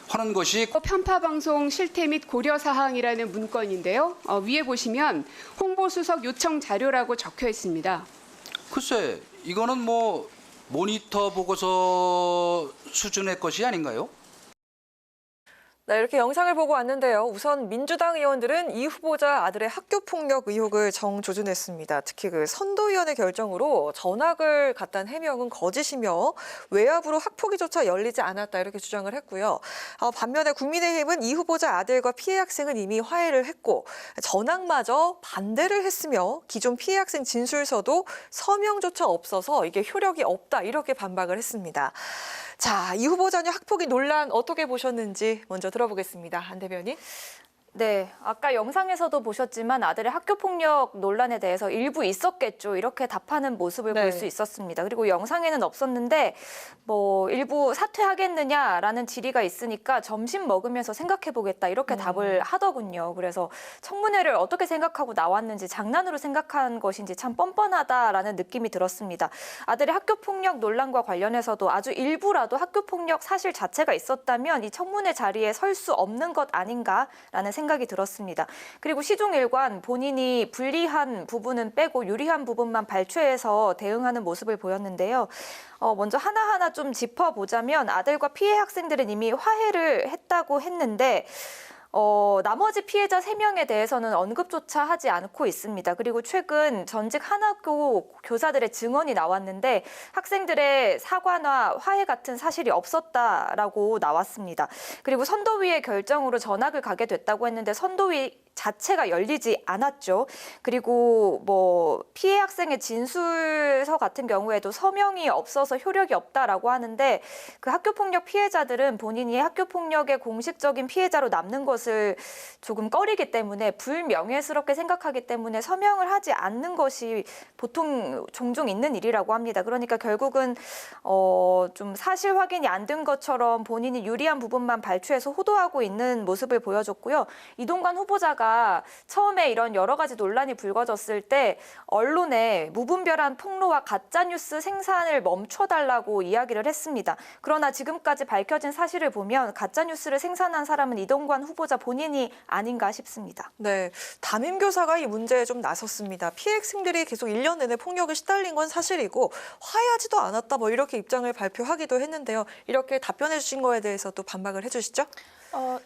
하는 것이
편파방송 실태 및 고려사항이라는 문건인데요. 위에 보시면 홍보수석 요청 자료라고 적혀 있습니다.
글쎄, 이거는 뭐 모니터 보고서 수준의 것이 아닌가요?
네, 이렇게 영상을 보고 왔는데요. 우선 민주당 의원들은 이 후보자 아들의 학교폭력 의혹을 정조준했습니다. 특히 그 선도위원회 결정으로 전학을 갔다는 해명은 거짓이며 외압으로 학폭위조차 열리지 않았다 이렇게 주장을 했고요. 반면에 국민의힘은 이 후보자 아들과 피해 학생은 이미 화해를 했고 전학마저 반대를 했으며 기존 피해 학생 진술서도 서명조차 없어서 이게 효력이 없다 이렇게 반박을 했습니다. 자, 이 후보 자녀 학폭위 논란 어떻게 보셨는지 먼저 들어보겠습니다. 안 대변인.
네, 아까 영상에서도 보셨지만 아들의 학교폭력 논란에 대해서 일부 있었겠죠. 이렇게 답하는 모습을 볼 수 있었습니다. 그리고 영상에는 없었는데 뭐 일부 사퇴하겠느냐라는 질의가 있으니까 점심 먹으면서 생각해보겠다 이렇게 답을 하더군요. 그래서 청문회를 어떻게 생각하고 나왔는지 장난으로 생각한 것인지 참 뻔뻔하다라는 느낌이 들었습니다. 아들의 학교폭력 논란과 관련해서도 아주 일부라도 학교폭력 사실 자체가 있었다면 이 청문회 자리에 설 수 없는 것 아닌가라는 생각이 들었습니다. 그리고 시종일관 본인이 불리한 부분은 빼고 유리한 부분만 발췌해서 대응하는 모습을 보였는데요. 먼저 하나하나 좀 짚어보자면 아들과 피해 학생들은 이미 화해를 했다고 했는데 나머지 피해자 3명에 대해서는 언급조차 하지 않고 있습니다. 그리고 최근 전직 한 학교 교사들의 증언이 나왔는데 학생들의 사과나 화해 같은 사실이 없었다라고 나왔습니다. 그리고 선도위의 결정으로 전학을 가게 됐다고 했는데 선도위 자체가 열리지 않았죠. 그리고 뭐 피해 학생의 진술서 같은 경우에도 서명이 없어서 효력이 없다라고 하는데 그 학교폭력 피해자들은 본인이 학교폭력의 공식적인 피해자로 남는 것을 조금 꺼리기 때문에 불명예스럽게 생각하기 때문에 서명을 하지 않는 것이 보통 종종 있는 일이라고 합니다. 그러니까 결국은 좀 사실 확인이 안 된 것처럼 본인이 유리한 부분만 발췌해서 호도하고 있는 모습을 보여줬고요. 이동관 후보자가 처음에 이런 여러 가지 논란이 불거졌을 때 언론에 무분별한 폭로와 가짜뉴스 생산을 멈춰달라고 이야기를 했습니다. 그러나 지금까지 밝혀진 사실을 보면 가짜뉴스를 생산한 사람은 이동관 후보자 본인이 아닌가 싶습니다.
네, 담임교사가 이 문제에 좀 나섰습니다. 피해 학생들이 계속 1년 내내 폭력에 시달린 건 사실이고 화해하지도 않았다 뭐 이렇게 입장을 발표하기도 했는데요. 이렇게 답변해 주신 거에 대해서 또 반박을 해주시죠.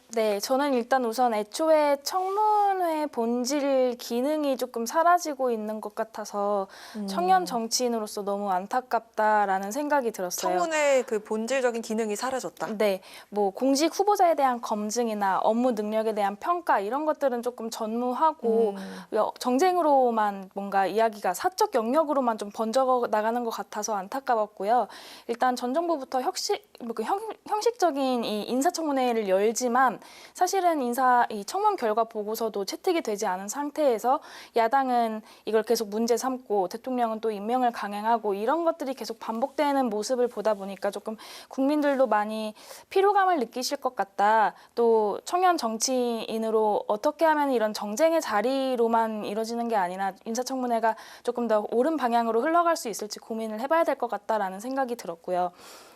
네, 저는 일단 우선 애초에 청문회 본질 기능이 조금 사라지고 있는 것 같아서 청년 정치인으로서 너무 안타깝다라는 생각이 들었어요.
청문회 그 본질적인 기능이 사라졌다.
네, 뭐 공직 후보자에 대한 검증이나 업무 능력에 대한 평가 이런 것들은 조금 전무하고 정쟁으로만 뭔가 이야기가 사적 영역으로만 좀 번져 나가는 것 같아서 안타까웠고요. 일단 전 정부부터 형식적인 이 인사청문회를 열지만 사실은 이 청문 결과 보고서도 채택이 되지 않은 상태에서 야당은 이걸 계속 문제 삼고 대통령은 또 임명을 강행하고 이런 것들이 계속 반복되는 모습을 보다 보니까 조금 국민들도 많이 피로감을 느끼실 것 같다. 또 청년 정치인으로 어떻게 하면 이런 정쟁의 자리로만 이루어지는 게 아니라 인사청문회가 조금 더 옳은 방향으로 흘러갈 수 있을지 고민을 해봐야 될 것 같다라는 생각이 들었고요.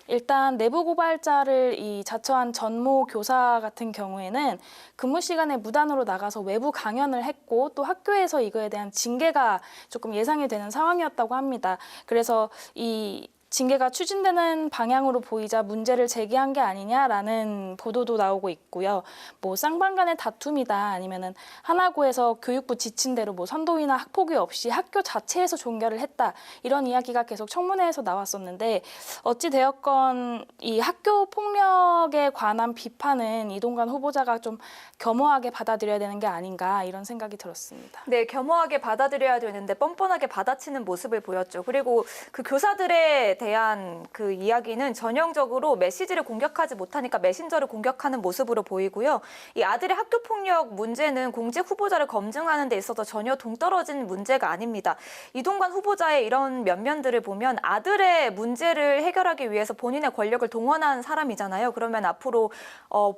일단 내부 고발자를 자처한 전모 교사 같은 경우에는 근무 시간에 무단으로 나가서 외부 강연을 했고 또 학교에서 이거에 대한 징계가 조금 예상이 되는 상황이었다고 합니다. 그래서 이 징계가 추진되는 방향으로 보이자 문제를 제기한 게 아니냐라는 보도도 나오고 있고요. 뭐 쌍방 간의 다툼이다 아니면은 하나고에서 교육부 지친 대로 뭐 선도위나 학폭위 없이 학교 자체에서 종결을 했다 이런 이야기가 계속 청문회에서 나왔었는데 어찌 되었건 이 학교 폭력에 관한 비판은 이동관 후보자가 좀 겸허하게 받아들여야 되는 게 아닌가 이런 생각이 들었습니다.
네, 겸허하게 받아들여야 되는데 뻔뻔하게 받아치는 모습을 보였죠. 그리고 그 교사들에 대한 그 이야기는 전형적으로 메시지를 공격하지 못하니까 메신저를 공격하는 모습으로 보이고요. 이 아들의 학교 폭력 문제는 공직 후보자를 검증하는 데 있어서 전혀 동떨어진 문제가 아닙니다. 이동관 후보자의 이런 면면들을 보면 아들의 문제를 해결하기 위해서 본인의 권력을 동원한 사람이잖아요. 그러면 앞으로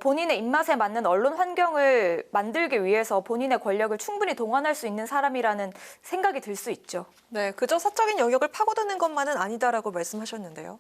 본인의 입맛에 맞는 언론 환경을 만들기 위해서 본인의 권력을 충분히 동원할 수 있는 사람이라는 생각이 들 수 있죠.
네, 그저 사적인 영역을 파고드는 것만은 아니다라고 말씀하셨는데요.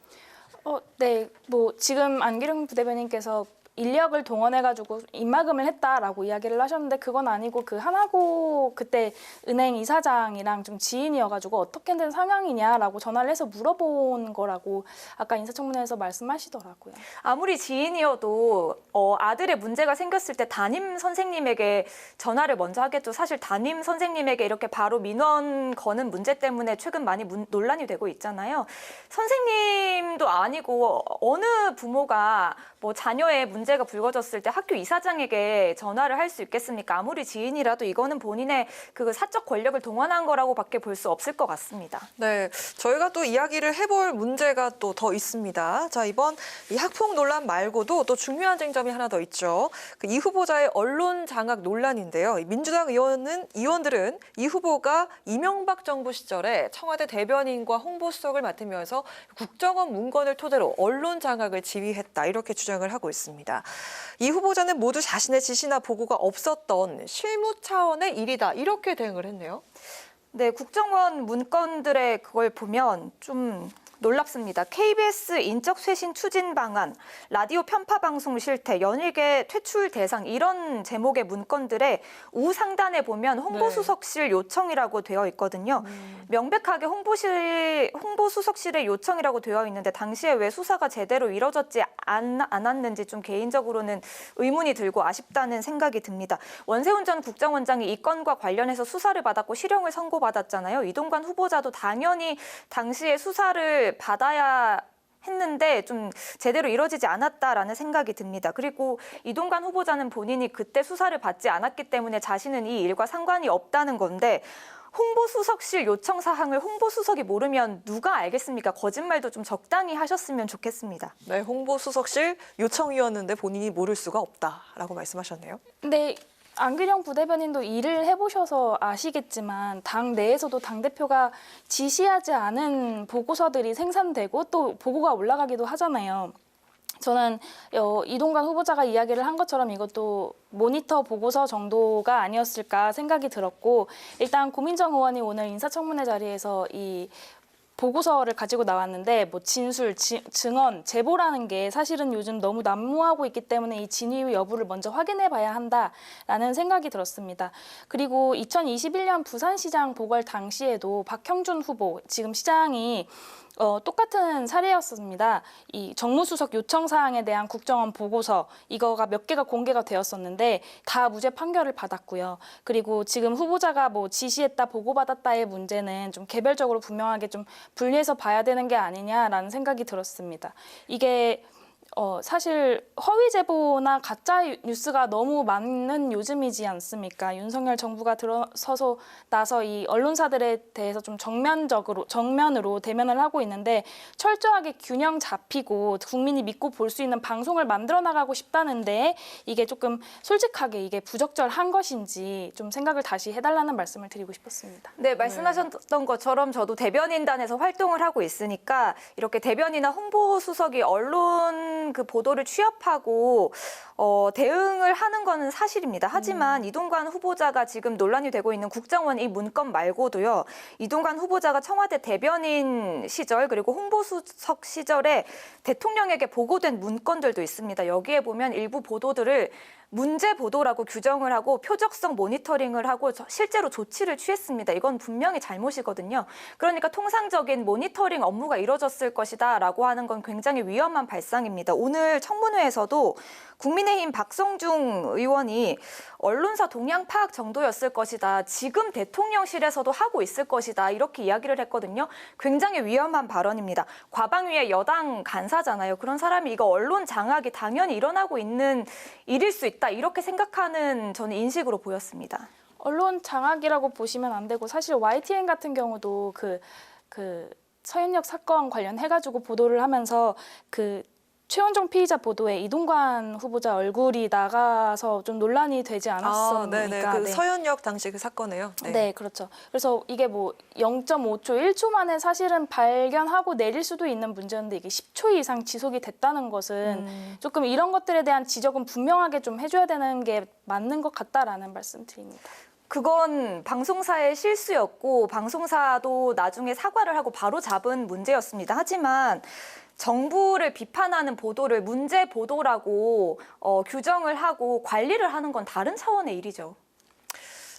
네, 뭐 지금 안기령 부대변인께서 인력을 동원해가지고 입막음을 했다라고 이야기를 하셨는데 그건 아니고 그 하나고 그때 은행 이사장이랑 좀 지인이어가지고 어떻게 된 상황이냐라고 전화를 해서 물어본 거라고 아까 인사청문회에서 말씀하시더라고요.
아무리 지인이어도 아들의 문제가 생겼을 때 담임 선생님에게 전화를 먼저 하겠죠. 사실 담임 선생님에게 이렇게 바로 민원 거는 문제 때문에 최근 많이 논란이 되고 있잖아요. 선생님도 아니고 어느 부모가 뭐 자녀의 문제가 불거졌을 때 학교 이사장에게 전화를 할 수 있겠습니까? 아무리 지인이라도 이거는 본인의 그 사적 권력을 동원한 거라고밖에 볼 수 없을 것 같습니다.
네, 저희가 또 이야기를 해볼 문제가 또 더 있습니다. 자, 이번 이 학폭 논란 말고도 또 중요한 쟁점이 하나 더 있죠. 그 이 후보자의 언론 장악 논란인데요. 민주당 의원들은 이 후보가 이명박 정부 시절에 청와대 대변인과 홍보수석을 맡으면서 국정원 문건을 토대로 언론 장악을 지휘했다 이렇게 주장을 하고 있습니다. 이 후보자는 모두 자신의 지시나 보고가 없었던 실무 차원의 일이다 이렇게 대응을 했네요.
네, 국정원 문건들의 그걸 보면 좀 놀랍습니다. KBS 인적 쇄신 추진 방안, 라디오 편파 방송 실태, 연예계 퇴출 대상 이런 제목의 문건들의 우상단에 보면 홍보수석실 요청이라고 되어 있거든요. 명백하게 홍보수석실의 요청이라고 되어 있는데 당시에 왜 수사가 제대로 이뤄졌지 않았는지 좀 개인적으로는 의문이 들고 아쉽다는 생각이 듭니다. 원세훈 전 국정원장이 이 건과 관련해서 수사를 받았고 실형을 선고받았잖아요. 이동관 후보자도 당연히 당시에 수사를 받아야 했는데 좀 제대로 이루어지지 않았다라는 생각이 듭니다. 그리고 이동관 후보자는 본인이 그때 수사를 받지 않았기 때문에 자신은 이 일과 상관이 없다는 건데 홍보수석실 요청 사항을 홍보수석이 모르면 누가 알겠습니까? 거짓말도 좀 적당히 하셨으면 좋겠습니다.
네, 홍보수석실 요청이었는데 본인이 모를 수가 없다라고 말씀하셨네요.
근데 안규령 부대변인도 일을 해보셔서 아시겠지만 당 내에서도 당대표가 지시하지 않은 보고서들이 생산되고 또 보고가 올라가기도 하잖아요. 저는 이동관 후보자가 이야기를 한 것처럼 이것도 모니터 보고서 정도가 아니었을까 생각이 들었고 일단 고민정 의원이 오늘 인사청문회 자리에서 이 보고서를 가지고 나왔는데 뭐 진술, 증언, 제보라는 게 사실은 요즘 너무 난무하고 있기 때문에 이 진위 여부를 먼저 확인해 봐야 한다라는 생각이 들었습니다. 그리고 2021년 부산시장 보궐 당시에도 박형준 후보, 지금 시장이 똑같은 사례였습니다. 이 정무수석 요청 사항에 대한 국정원 보고서 이거가 몇 개가 공개가 되었었는데 다 무죄 판결을 받았고요. 그리고 지금 후보자가 뭐 지시했다 보고받았다의 문제는 좀 개별적으로 분명하게 좀 분리해서 봐야 되는 게 아니냐라는 생각이 들었습니다. 이게 사실 허위 제보나 가짜 뉴스가 너무 많은 요즘이지 않습니까? 윤석열 정부가 들어서서 나서 이 언론사들에 대해서 좀 정면으로 대면을 하고 있는데 철저하게 균형 잡히고 국민이 믿고 볼 수 있는 방송을 만들어 나가고 싶다는데 이게 조금 솔직하게 이게 부적절한 것인지 좀 생각을 다시 해달라는 말씀을 드리고 싶었습니다.
네, 말씀하셨던 것처럼 저도 대변인단에서 활동을 하고 있으니까 이렇게 대변이나 홍보수석이 언론 그 보도를 취합하고 대응을 하는 거는 사실입니다. 하지만 이동관 후보자가 지금 논란이 되고 있는 국정원 이 문건 말고도요. 이동관 후보자가 청와대 대변인 시절 그리고 홍보수석 시절에 대통령에게 보고된 문건들도 있습니다. 여기에 보면 일부 보도들을 문제 보도라고 규정을 하고 표적성 모니터링을 하고 실제로 조치를 취했습니다. 이건 분명히 잘못이거든요. 그러니까 통상적인 모니터링 업무가 이루어졌을 것이다라고 하는 건 굉장히 위험한 발상입니다. 오늘 청문회에서도 국민의힘 박성중 의원이 언론사 동향 파악 정도였을 것이다. 지금 대통령실에서도 하고 있을 것이다. 이렇게 이야기를 했거든요. 굉장히 위험한 발언입니다. 과방위의 여당 간사잖아요. 그런 사람이 이거 언론 장악이 당연히 일어나고 있는 일일 수 있다. 이렇게 생각하는 저는 인식으로 보였습니다.
언론 장악이라고 보시면 안 되고 사실 YTN 같은 경우도 그 서현역 사건 관련해가지고 보도를 하면서 그 최원정 피의자 보도에 이동관 후보자 얼굴이 나가서 좀 논란이 되지 않았습니까?
네네. 그 서현역 당시 그 사건에요.
네, 그렇죠. 그래서 이게 뭐 0.5초, 1초 만에 사실은 발견하고 내릴 수도 있는 문제였는데 이게 10초 이상 지속이 됐다는 것은 조금 이런 것들에 대한 지적은 분명하게 좀 해줘야 되는 게 맞는 것 같다라는 말씀드립니다.
그건 방송사의 실수였고 방송사도 나중에 사과를 하고 바로 잡은 문제였습니다. 하지만 정부를 비판하는 보도를 문제 보도라고 규정을 하고 관리를 하는 건 다른 차원의 일이죠.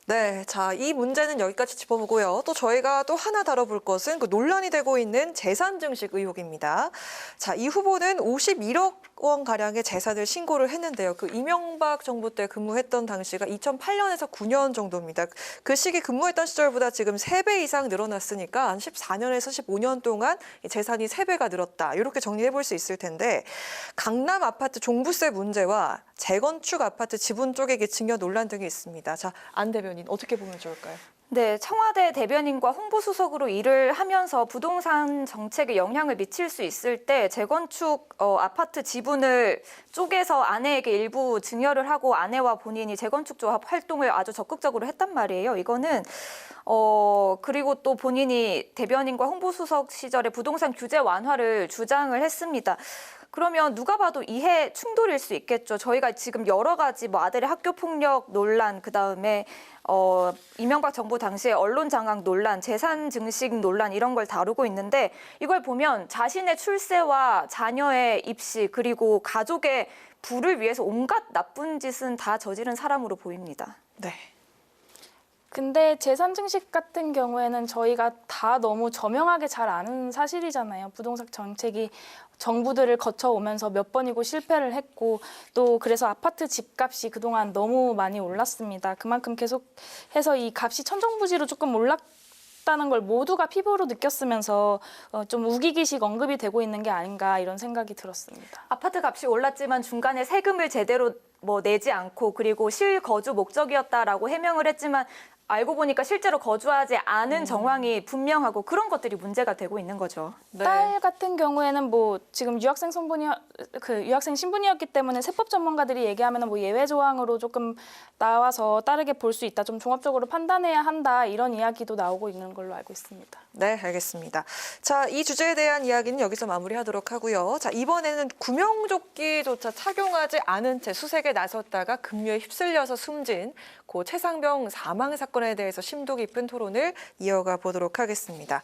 네, 자, 이 문제는 여기까지 짚어보고요. 또 저희가 또 하나 다뤄볼 것은 그 논란이 되고 있는 재산 증식 의혹입니다. 자, 이 후보는 51억 원 가량의 재산을 신고를 했는데요. 그 이명박 정부 때 근무했던 당시가 2008년에서 9년 정도입니다. 그 시기 근무했던 시절보다 지금 3배 이상 늘어났으니까 한 14년에서 15년 동안 재산이 3배가 늘었다. 이렇게 정리해 볼 수 있을 텐데 강남 아파트 종부세 문제와 재건축 아파트 지분 쪼개기 증여 논란 등이 있습니다. 자, 안 대변인 어떻게 보면 좋을까요?
네, 청와대 대변인과 홍보수석으로 일을 하면서 부동산 정책에 영향을 미칠 수 있을 때 재건축 아파트 지분을 쪼개서 아내에게 일부 증여를 하고 아내와 본인이 재건축 조합 활동을 아주 적극적으로 했단 말이에요. 이거는 그리고 또 본인이 대변인과 홍보수석 시절에 부동산 규제 완화를 주장을 했습니다. 그러면 누가 봐도 이해 충돌일 수 있겠죠. 저희가 지금 여러 가지 뭐 아들의 학교 폭력 논란, 그다음에 이명박 정부 당시에 언론 장악 논란, 재산 증식 논란 이런 걸 다루고 있는데 이걸 보면 자신의 출세와 자녀의 입시 그리고 가족의 부를 위해서 온갖 나쁜 짓은 다 저지른 사람으로 보입니다.
네.
근데 재산 증식 같은 경우에는 저희가 다 너무 저명하게 잘 아는 사실이잖아요. 부동산 정책이 정부들을 거쳐오면서 몇 번이고 실패를 했고 또 그래서 아파트 집값이 그동안 너무 많이 올랐습니다. 그만큼 계속해서 이 값이 천정부지로 조금 올랐다는 걸 모두가 피부로 느꼈으면서 좀 우기기식 언급이 되고 있는 게 아닌가 이런 생각이 들었습니다.
아파트 값이 올랐지만 중간에 세금을 제대로 내지 않고 그리고 실거주 목적이었다라고 해명을 했지만 알고 보니까 실제로 거주하지 않은 정황이 분명하고 그런 것들이 문제가 되고 있는 거죠.
네. 딸 같은 경우에는 뭐 지금 유학생 신분이었기 때문에 세법 전문가들이 얘기하면 뭐 예외 조항으로 조금 나와서 따르게 볼 수 있다. 좀 종합적으로 판단해야 한다. 이런 이야기도 나오고 있는 걸로 알고 있습니다.
네, 알겠습니다. 자, 이 주제에 대한 이야기는 여기서 마무리하도록 하고요. 자, 이번에는 구명조끼조차 착용하지 않은 채 수색에 나섰다가 급류에 휩쓸려서 숨진 고 최상병 사망 사건에 대해서 심도 깊은 토론을 이어가 보도록 하겠습니다.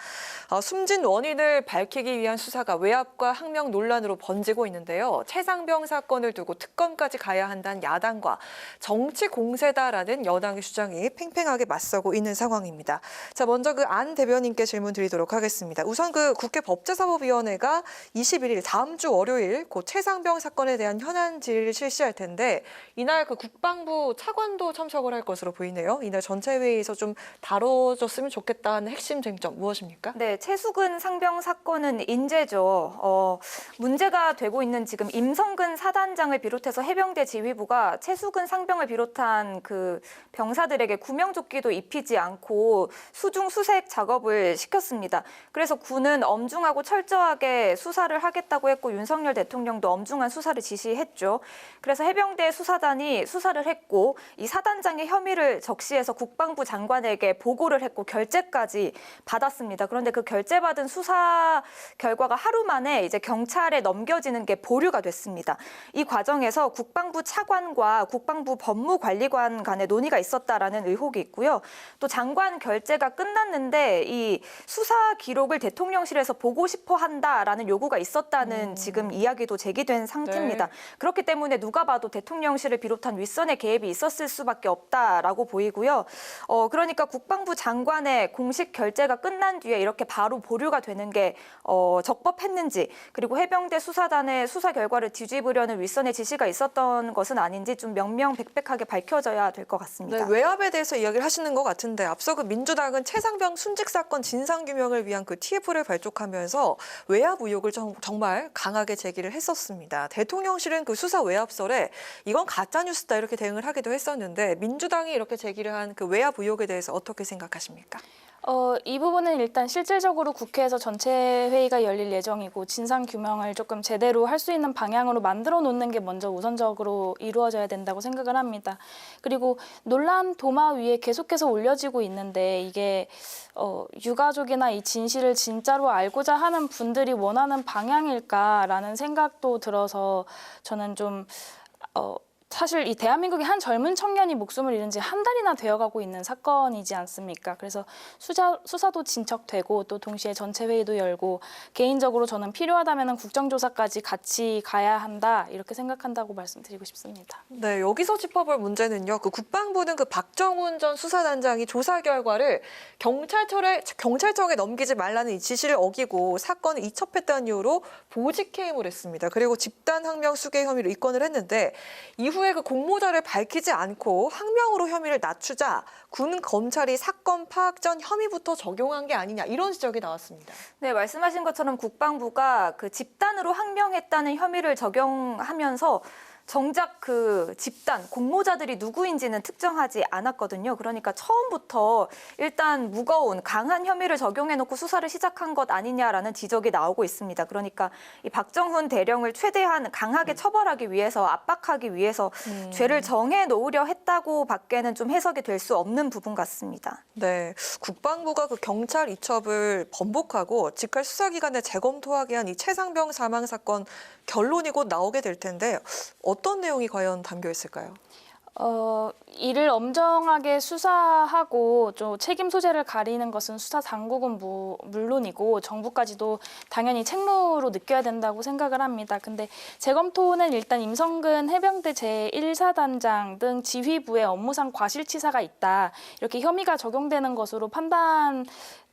숨진 원인을 밝히기 위한 수사가 외압과 항명 논란으로 번지고 있는데요. 최상병 사건을 두고 특검까지 가야 한다는 야당과 정치 공세다라는 여당의 주장이 팽팽하게 맞서고 있는 상황입니다. 자, 먼저 그 안 대변인께 질문 드리도록 하겠습니다. 우선 그 국회 법제사법위원회가 21일 다음 주 월요일 고 최상병 사건에 대한 현안 질의를 실시할 텐데 이날 그 국방부 차관도 참석을 할 것으로 보이네요. 이날 전체 회의에서 좀 다뤄졌으면 좋겠다는 핵심 쟁점 무엇입니까?
네, 최수근 상병 사건은 인재죠. 문제가 되고 있는 지금 임성근 사단장을 비롯해서 해병대 지휘부가 최수근 상병을 비롯한 그 병사들에게 구명조끼도 입히지 않고 수중 수색 작업을 시켰습니다. 그래서 군은 엄중하고 철저하게 수사를 하겠다고 했고 윤석열 대통령도 엄중한 수사를 지시했죠. 그래서 해병대 수사단이 수사를 했고 이 사단장의 혐의를 적시해서 국방부 장관에게 보고를 했고 결재까지 받았습니다. 그런데 그 결재받은 수사 결과가 하루 만에 이제 경찰에 넘겨지는 게 보류가 됐습니다. 이 과정에서 국방부 차관과 국방부 법무관리관 간의 논의가 있었다라는 의혹이 있고요. 또 장관 결재가 끝났는데 이 수사 기록을 대통령실에서 보고 싶어 한다라는 요구가 있었다는 지금 이야기도 제기된 상태입니다.
네.
그렇기 때문에 누가 봐도 대통령실을 비롯한 윗선의 개입이 있었을 수밖에 없다라고 보이고요. 그러니까 국방부 장관의 공식 결재가 끝난 뒤에 이렇게 바로 보류가 되는 게 적법했는지 그리고 해병대 수사단의 수사 결과를 뒤집으려는 윗선의 지시가 있었던 것은 아닌지 좀 명명백백하게 밝혀져야 될 것 같습니다.
네, 외압에 대해서 이야기를 하시는 것 같은데 앞서 그 민주당은 최상병 순직 사건 진상규명을 위한 그 TF를 발족하면서 외압 의혹을 정말 강하게 제기를 했었습니다. 대통령실은 그 수사 외압설에 이건 가짜뉴스다 이렇게 대응을 하기도 했었는데 민주당이 이렇게 제기를 한 그 외압 의혹에 대해서 어떻게 생각하십니까?
이 부분은 일단 실질적으로 국회에서 전체 회의가 열릴 예정이고 진상 규명을 조금 제대로 할 수 있는 방향으로 만들어 놓는 게 먼저 우선적으로 이루어져야 된다고 생각을 합니다. 그리고 논란 도마 위에 계속해서 올려지고 있는데 이게 유가족이나 이 진실을 진짜로 알고자 하는 분들이 원하는 방향일까라는 생각도 들어서 저는 좀 사실 이 대한민국의 한 젊은 청년이 목숨을 잃은 지 한 달이나 되어가고 있는 사건이지 않습니까? 그래서 수사도 진척되고 또 동시에 전체 회의도 열고 개인적으로 저는 필요하다면 국정조사까지 같이 가야 한다 이렇게 생각한다고 말씀드리고 싶습니다.
네, 여기서 짚어볼 문제는요. 그 국방부는 그 박정훈 전 수사단장이 조사 결과를 경찰청에 넘기지 말라는 이 지시를 어기고 사건을 이첩했다는 이유로 보직해임을 했습니다. 그리고 집단 항명 수괴 혐의로 입건을 했는데 이후에 그 공모자를 밝히지 않고 항명으로 혐의를 낮추자 군 검찰이 사건 파악 전 혐의부터 적용한 게 아니냐 이런 지적이 나왔습니다.
네, 말씀하신 것처럼 국방부가 그 집단으로 항명했다는 혐의를 적용하면서 정작 그 집단, 공모자들이 누구인지는 특정하지 않았거든요. 그러니까 처음부터 일단 무거운 강한 혐의를 적용해놓고 수사를 시작한 것 아니냐라는 지적이 나오고 있습니다. 그러니까 이 박정훈 대령을 최대한 강하게 처벌하기 위해서 압박하기 위해서 죄를 정해놓으려 했다고 밖에는 좀 해석이 될 수 없는 부분 같습니다.
네, 국방부가 그 경찰 이첩을 번복하고 직할 수사기관에 재검토하게 한 이 최상병 사망 사건 결론이 곧 나오게 될 텐데 어떤 내용이 과연 담겨 있을까요?
이를 엄정하게 수사하고 좀 책임 소재를 가리는 것은 수사 당국은 물론이고 정부까지도 당연히 책무로 느껴야 된다고 생각을 합니다. 근데 재검토는 일단 임성근 해병대 제1사단장 등 지휘부의 업무상 과실치사가 있다. 이렇게 혐의가 적용되는 것으로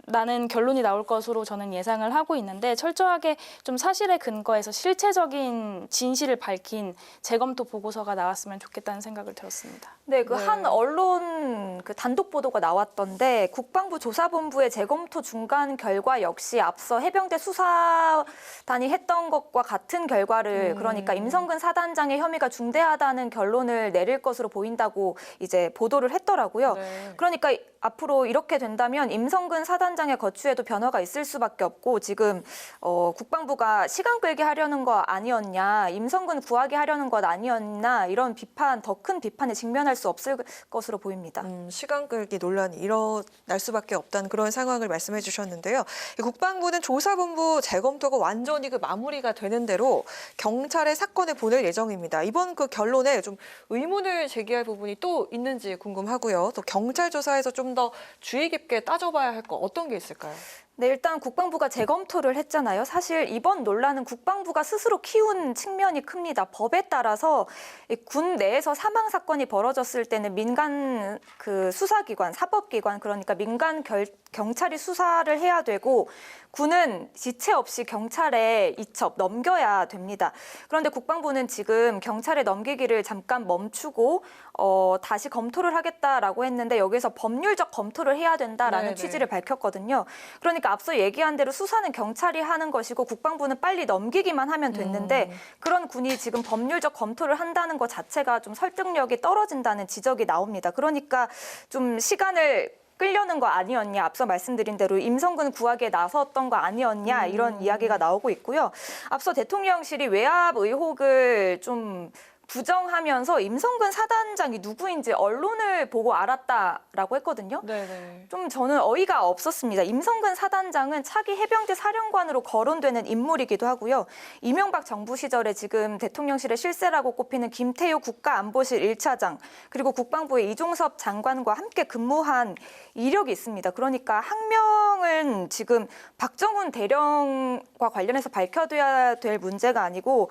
나는 결론이 나올 것으로 저는 예상을 하고 있는데 철저하게 좀 사실에 근거해서 실체적인 진실을 밝힌 재검토 보고서가 나왔으면 좋겠다는 생각을 들었습니다.
네, 그 한 언론 그 단독 보도가 나왔던데 국방부 조사본부의 재검토 중간 결과 역시 앞서 해병대 수사단이 했던 것과 같은 결과를 그러니까 임성근 사단장의 혐의가 중대하다는 결론을 내릴 것으로 보인다고 이제 보도를 했더라고요.
네.
그러니까 앞으로 이렇게 된다면 임성근 사단장의 거취에도 변화가 있을 수밖에 없고 지금 국방부가 시간 끌게 하려는 거 아니었냐, 임성근 구하게 하려는 것 아니었나 이런 비판, 더 큰 비판에 직면할 수 없을 것으로 보입니다.
시간 끌기 논란이 일어날 수밖에 없다는 그런 상황을 말씀해 주셨는데요. 국방부는 조사본부 재검토가 완전히 그 마무리가 되는 대로 경찰에 사건을 보낼 예정입니다. 이번 그 결론에 좀 의문을 제기할 부분이 또 있는지 궁금하고요. 또 경찰 조사에서 좀 더 주의 깊게 따져봐야 할 거 어떤 게 있을까요?
네, 일단 국방부가 재검토를 했잖아요. 사실 이번 논란은 국방부가 스스로 키운 측면이 큽니다. 법에 따라서 군 내에서 사망 사건이 벌어졌을 때는 민간 그 수사기관, 사법기관 그러니까 민간 경찰이 수사를 해야 되고 군은 지체 없이 경찰에 이첩 넘겨야 됩니다. 그런데 국방부는 지금 경찰에 넘기기를 잠깐 멈추고 다시 검토를 하겠다라고 했는데 여기서 법률적 검토를 해야 된다라는 취지를 밝혔거든요. 그러니까 앞서 얘기한 대로 수사는 경찰이 하는 것이고 국방부는 빨리 넘기기만 하면 됐는데 그런 군이 지금 법률적 검토를 한다는 것 자체가 좀 설득력이 떨어진다는 지적이 나옵니다. 그러니까 좀 시간을 끌려는 거 아니었냐, 앞서 말씀드린 대로 임성근 구하기에 나섰던 거 아니었냐 이런 이야기가 나오고 있고요. 앞서 대통령실이 외압 의혹을 좀 부정하면서 임성근 사단장이 누구인지 언론을 보고 알았다라고 했거든요.
네네.
좀 저는 어이가 없었습니다. 임성근 사단장은 차기 해병대 사령관으로 거론되는 인물이기도 하고요. 이명박 정부 시절에 지금 대통령실의 실세라고 꼽히는 김태효 국가안보실 1차장 그리고 국방부의 이종섭 장관과 함께 근무한 이력이 있습니다. 그러니까 항명은 지금 박정훈 대령과 관련해서 밝혀둬야 될 문제가 아니고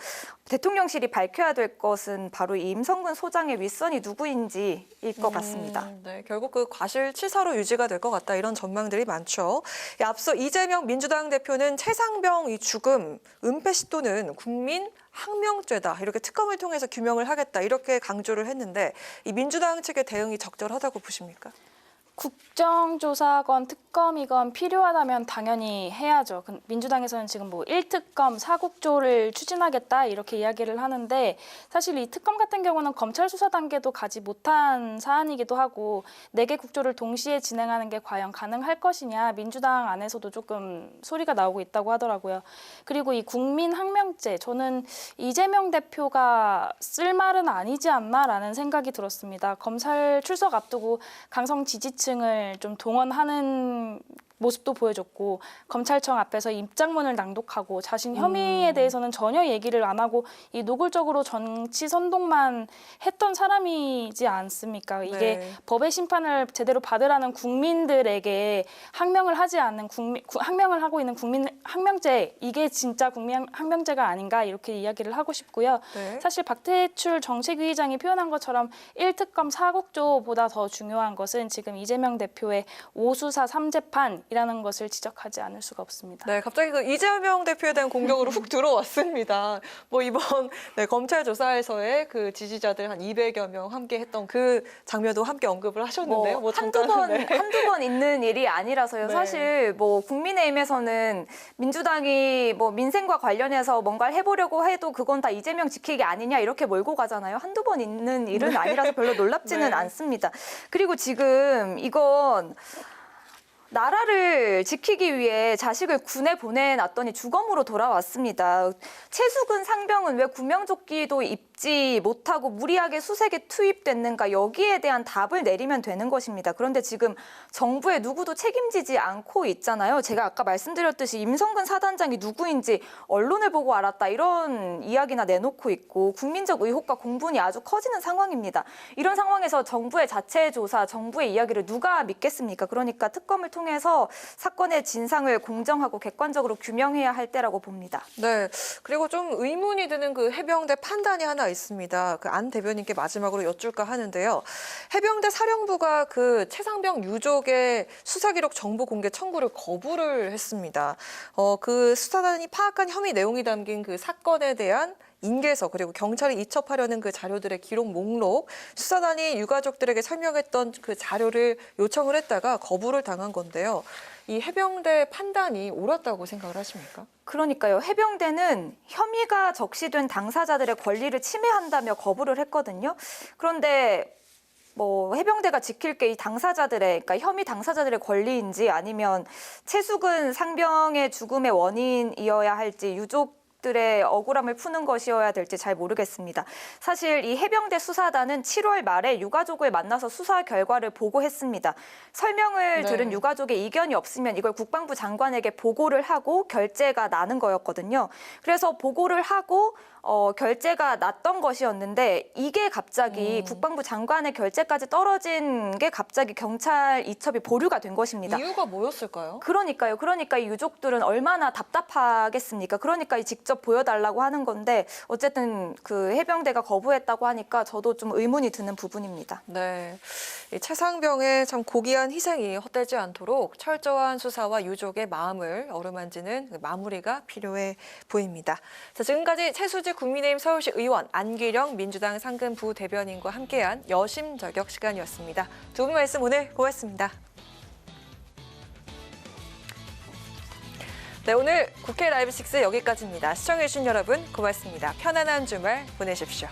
대통령실이 밝혀야 될 것은 바로 이 임성근 소장의 윗선이 누구인지일 것 같습니다.
네, 결국 그 과실치사로 유지가 될 것 같다 이런 전망들이 많죠. 앞서 이재명 민주당 대표는 최상병 이 죽음, 은폐 시도는 국민 항명죄다 이렇게 특검을 통해서 규명을 하겠다 이렇게 강조를 했는데 이 민주당 측의 대응이 적절하다고 보십니까?
국정조사건 특검이건 필요하다면 당연히 해야죠. 민주당에서는 지금 뭐 1특검 4국조를 추진하겠다 이렇게 이야기를 하는데 사실 이 특검 같은 경우는 검찰 수사 단계도 가지 못한 사안이기도 하고 4개 국조를 동시에 진행하는 게 과연 가능할 것이냐 민주당 안에서도 조금 소리가 나오고 있다고 하더라고요. 그리고 이 국민항명제 저는 이재명 대표가 쓸 말은 아니지 않나라는 생각이 들었습니다. 검찰 출석 앞두고 강성 지지층을 좀 동원하는 모습도 보여줬고 검찰청 앞에서 입장문을 낭독하고 자신 혐의에 대해서는 전혀 얘기를 안 하고 이 노골적으로 정치 선동만 했던 사람이지 않습니까? 이게
네.
법의 심판을 제대로 받으라는 국민들에게 항명을 하지 않는 항명을 하고 있는 국민 항명제 이게 진짜 국민 항명제가 아닌가 이렇게 이야기를 하고 싶고요.
네.
사실 박태출 정책위 의장이 표현한 것처럼 1특검 4국조보다 더 중요한 것은 지금 이재명 대표의 5수사 3재판이라는 것을 지적하지 않을 수가 없습니다.
네, 갑자기 그 이재명 대표에 대한 공격으로 훅 들어왔습니다. 뭐 이번 검찰 조사에서의 그 지지자들 한 200여 명 함께 했던 그 장면도 함께 언급을 하셨는데요. 뭐
한두 번 있는 일이 아니라서요.
네.
사실 뭐 국민의힘에서는 민주당이 뭐 민생과 관련해서 뭔가를 해보려고 해도 그건 다 이재명 지키기 아니냐 이렇게 몰고 가잖아요. 한두 번 있는 일은 아니라서 별로 놀랍지는
네.
않습니다. 그리고 지금 이건 나라를 지키기 위해 자식을 군에 보내놨더니 주검으로 돌아왔습니다. 최수근 상병은 왜 구명조끼도 입지 못하고 무리하게 수색에 투입됐는가 여기에 대한 답을 내리면 되는 것입니다. 그런데 지금 정부에 누구도 책임지지 않고 있잖아요. 제가 아까 말씀드렸듯이 임성근 사단장이 누구인지 언론을 보고 알았다 이런 이야기나 내놓고 있고 국민적 의혹과 공분이 아주 커지는 상황입니다. 이런 상황에서 정부의 자체 조사, 정부의 이야기를 누가 믿겠습니까? 그러니까 특검을 통해서 사건의 진상을 공정하고 객관적으로 규명해야 할 때라고 봅니다.
네, 그리고 좀 의문이 드는 그 해병대 판단이 하나 있습니다. 그 안 대변인께 마지막으로 여쭐까 하는데요. 해병대 사령부가 그 최상병 유족의 수사 기록 정보 공개 청구를 거부를 했습니다. 그 수사단이 파악한 혐의 내용이 담긴 그 사건에 대한 인계서 그리고 경찰이 이첩하려는 그 자료들의 기록 목록, 수사단이 유가족들에게 설명했던 그 자료를 요청을 했다가 거부를 당한 건데요. 이 해병대 판단이 옳았다고 생각을 하십니까?
그러니까요. 해병대는 혐의가 적시된 당사자들의 권리를 침해한다며 거부를 했거든요. 그런데 뭐 해병대가 지킬 게 이 당사자들의, 그러니까 혐의 당사자들의 권리인지 아니면 최수근 상병의 죽음의 원인이어야 할지 유족들의 억울함을 푸는 것이어야 될지 잘 모르겠습니다. 사실 이 해병대 수사단은 7월 말에 유가족을 만나서 수사 결과를 보고했습니다. 설명을 들은 유가족의 이견이 없으면 이걸 국방부 장관에게 보고를 하고 결재가 나는 거였거든요. 그래서 보고를 하고 결재가 났던 것이었는데 이게 갑자기 국방부 장관의 결재까지 떨어진 게 갑자기 경찰 이첩이 보류가 된 것입니다.
이유가 뭐였을까요?
그러니까요. 그러니까 이 유족들은 얼마나 답답하겠습니까? 그러니까 직접 보여달라고 하는 건데 어쨌든 그 해병대가 거부했다고 하니까 저도 좀 의문이 드는 부분입니다.
네, 이 최상병의 참 고귀한 희생이 헛되지 않도록 철저한 수사와 유족의 마음을 어루만지는 마무리가 필요해 보입니다. 자, 지금까지 최수지 국민의힘 서울시 의원, 안기령 민주당 상근 부대변인과 함께한 여심 저격 시간이었습니다. 두 분 말씀 오늘 고맙습니다. 네, 오늘 국회 라이브 6 여기까지입니다. 시청해주신 여러분 고맙습니다. 편안한 주말 보내십시오.